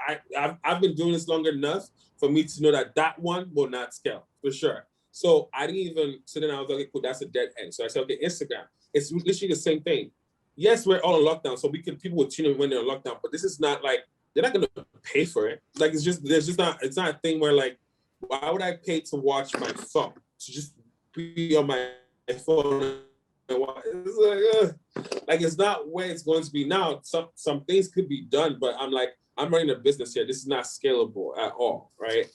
I've been doing this long enough for me to know that one will not scale, for sure. So I didn't even, so then I was like, okay, cool, that's a dead end. So I said, okay, Instagram. it's literally the same thing. Yes, we're all in lockdown, so people will tune in when they're in lockdown, but this is not like, they're not gonna pay for it. Like, it's not a thing where like, why would I pay to watch my phone? To just be on my phone and watch? It's like, it's not where it's going to be now. Some things could be done, but I'm like, I'm running a business here. This is not scalable at all, right?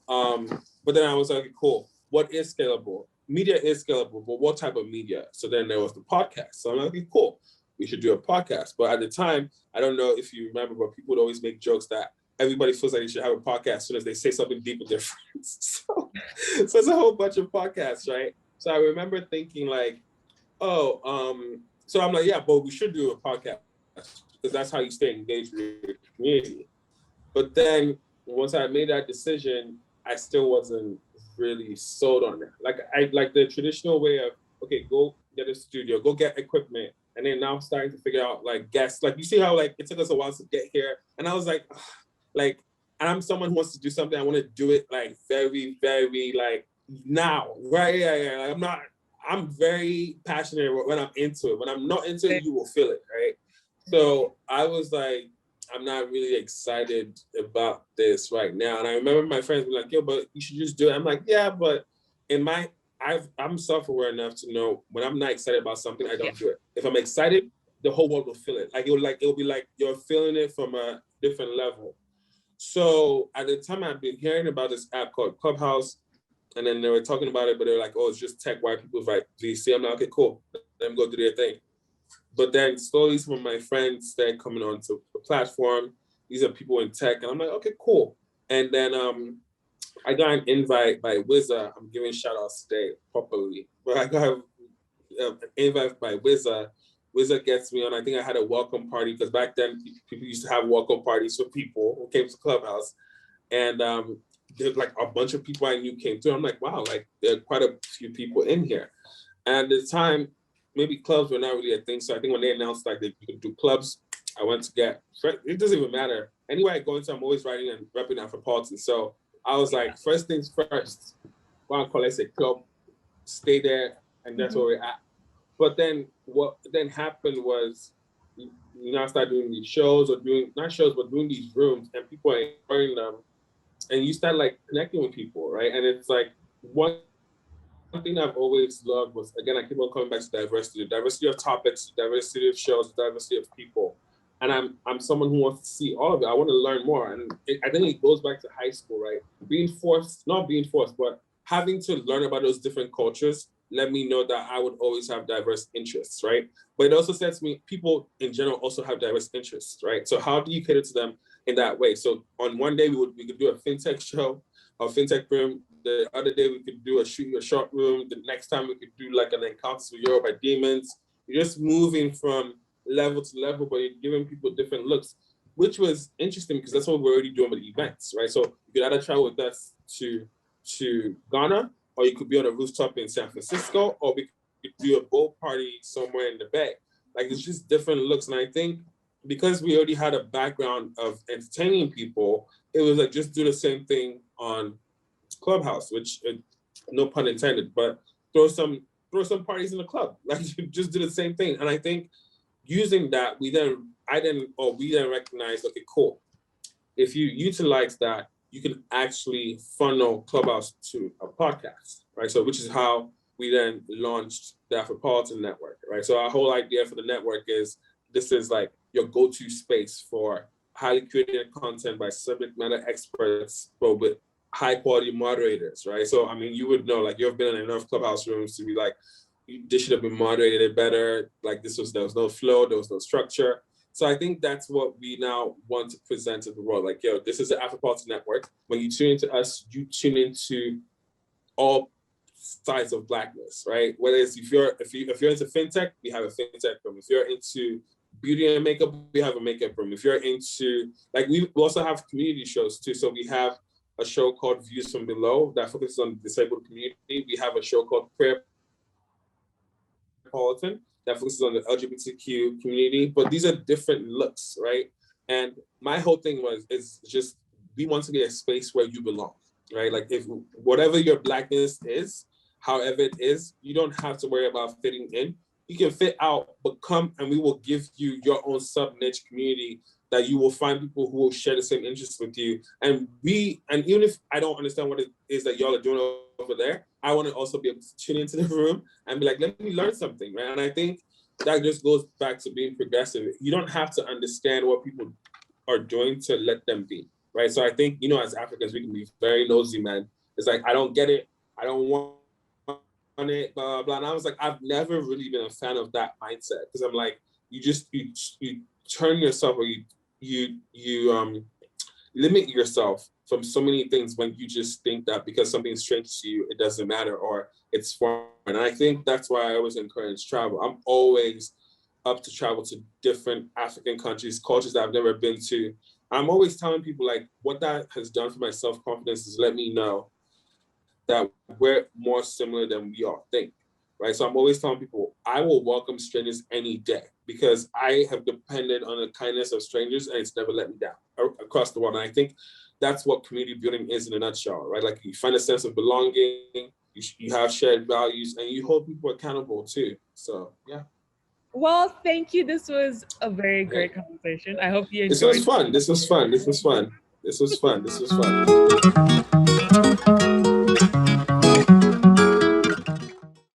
But then I was like, cool. What is scalable? Media is scalable, but what type of media? So then there was the podcast. So I'm like, okay, cool. We should do a podcast. But at the time, I don't know if you remember, but people would always make jokes that everybody feels like they should have a podcast as soon as they say something deep with their friends. So it's a whole bunch of podcasts, right? So I remember thinking like, so I'm like, yeah, but we should do a podcast because that's how you stay engaged with your community. But then once I made that decision, I still wasn't really sold on it. Like, I like the traditional way of, okay, go get a studio, go get equipment. And then now I'm starting to figure out like guests. Like, you see how like it took us a while to get here. And I was like, like, I'm someone who wants to do something. I want to do it like very, very like now, right? Yeah. Like, I'm very passionate when I'm into it. When I'm not into it, you will feel it, right? So I was like, I'm not really excited about this right now. And I remember my friends were like, yo, but you should just do it. I'm like, yeah, but I'm self-aware enough to know when I'm not excited about something, I don't do it. If I'm excited, the whole world will feel it. Like, it'll be like you're feeling it from a different level. So at the time, I've been hearing about this app called Clubhouse, and then they were talking about it, but they were like, oh, it's just tech white people like VC. I'm like, okay, cool. Let them go do their thing. But then slowly some of my friends started coming onto the platform. These are people in tech, and I'm like, okay, cool. And then I got an invite by Wizza. I'm giving shout outs today properly, but I got an invite by Wizza. Wizza gets me on. I think I had a welcome party because back then people used to have welcome parties for people who came to Clubhouse, and there's like a bunch of people I knew came through. I'm like, wow, like there are quite a few people in here. And at the time, maybe clubs were not really a thing. So I think when they announced like that you could do clubs, I went to get. It doesn't even matter. Anywhere I go into, I'm always writing and repping Afropolitan. So I was like, first things first, go and collect a club, stay there, and that's where we're at. But then what then happened was you now start doing these shows or doing, not shows, but doing these rooms and people are enjoying them. And you start like connecting with people, right? And it's like one thing I've always loved was, again, I keep on coming back to diversity of topics, diversity of shows, diversity of people. And I'm someone who wants to see all of it. I want to learn more. And I think it goes back to high school, right? Not being forced, but having to learn about those different cultures let me know that I would always have diverse interests, right? But it also says to me, people in general also have diverse interests, right? So how do you cater to them in that way? So on one day we could do a fintech show, a fintech room. The other day we could do a shooting a short room. The next time we could do like an Encounters with Europe by Demons. You're just moving from level to level, but you're giving people different looks, which was interesting because that's what we're already doing with events, right? So you could either travel with us to Ghana, or you could be on a rooftop in San Francisco, or we could do a boat party somewhere in the Bay. Like, it's just different looks. And I think because we already had a background of entertaining people, it was like, just do the same thing on Clubhouse, which no pun intended, but throw some parties in the club. Like, you just do the same thing. And I think using that, we then recognize, okay, cool. If you utilize that, you can actually funnel Clubhouse to a podcast, right? So, which is how we then launched the Afropolitan Network, right? So our whole idea for the network is, this is like your go-to space for highly curated content by subject matter experts, but with high quality moderators, right? So, I mean, you would know, like, you've been in enough Clubhouse rooms to be like, this should have been moderated better. Like, there was no flow, there was no structure. So I think that's what we now want to present to the world. Like, yo, this is the Afropolitan Network. When you tune into us, you tune into all sides of Blackness, right? Whether it's if you're into fintech, we have a fintech room. If you're into beauty and makeup, we have a makeup room. If you're into, like, we also have community shows too. So we have a show called Views from Below that focuses on the disabled community. We have a show called Afropolitan that focuses on the LGBTQ community, but these are different looks, right? And my whole thing is just, we want to be a space where you belong, right? Like, if whatever your Blackness is, however it is, you don't have to worry about fitting in. you can fit out, but come and we will give you your own sub-niche community that you will find people who will share the same interests with you. And even if I don't understand what it is that y'all are doing over there, I want to also be able to tune into the room and be like, let me learn something, right? And I think that just goes back to being progressive. You don't have to understand what people are doing to let them be, right? So I think, as Africans, we can be very nosy, man. It's like, I don't get it. I don't want it, blah, blah, blah. And I was like, I've never really been a fan of that mindset, because I'm like, you turn yourself, or you limit yourself from so many things when you just think that because something's strange to you, it doesn't matter, or it's foreign. And I think that's why I always encourage travel. I'm always up to travel to different African countries, cultures that I've never been to. I'm always telling people, like, what that has done for my self-confidence is let me know that we're more similar than we all think, right? So I'm always telling people, I will welcome strangers any day, because I have depended on the kindness of strangers and it's never let me down across the world. And I think that's what community building is in a nutshell, right? Like, you find a sense of belonging, you have shared values, and you hold people accountable too. So, yeah. Well, thank you. This was a very great conversation. I hope you enjoyed. This was fun.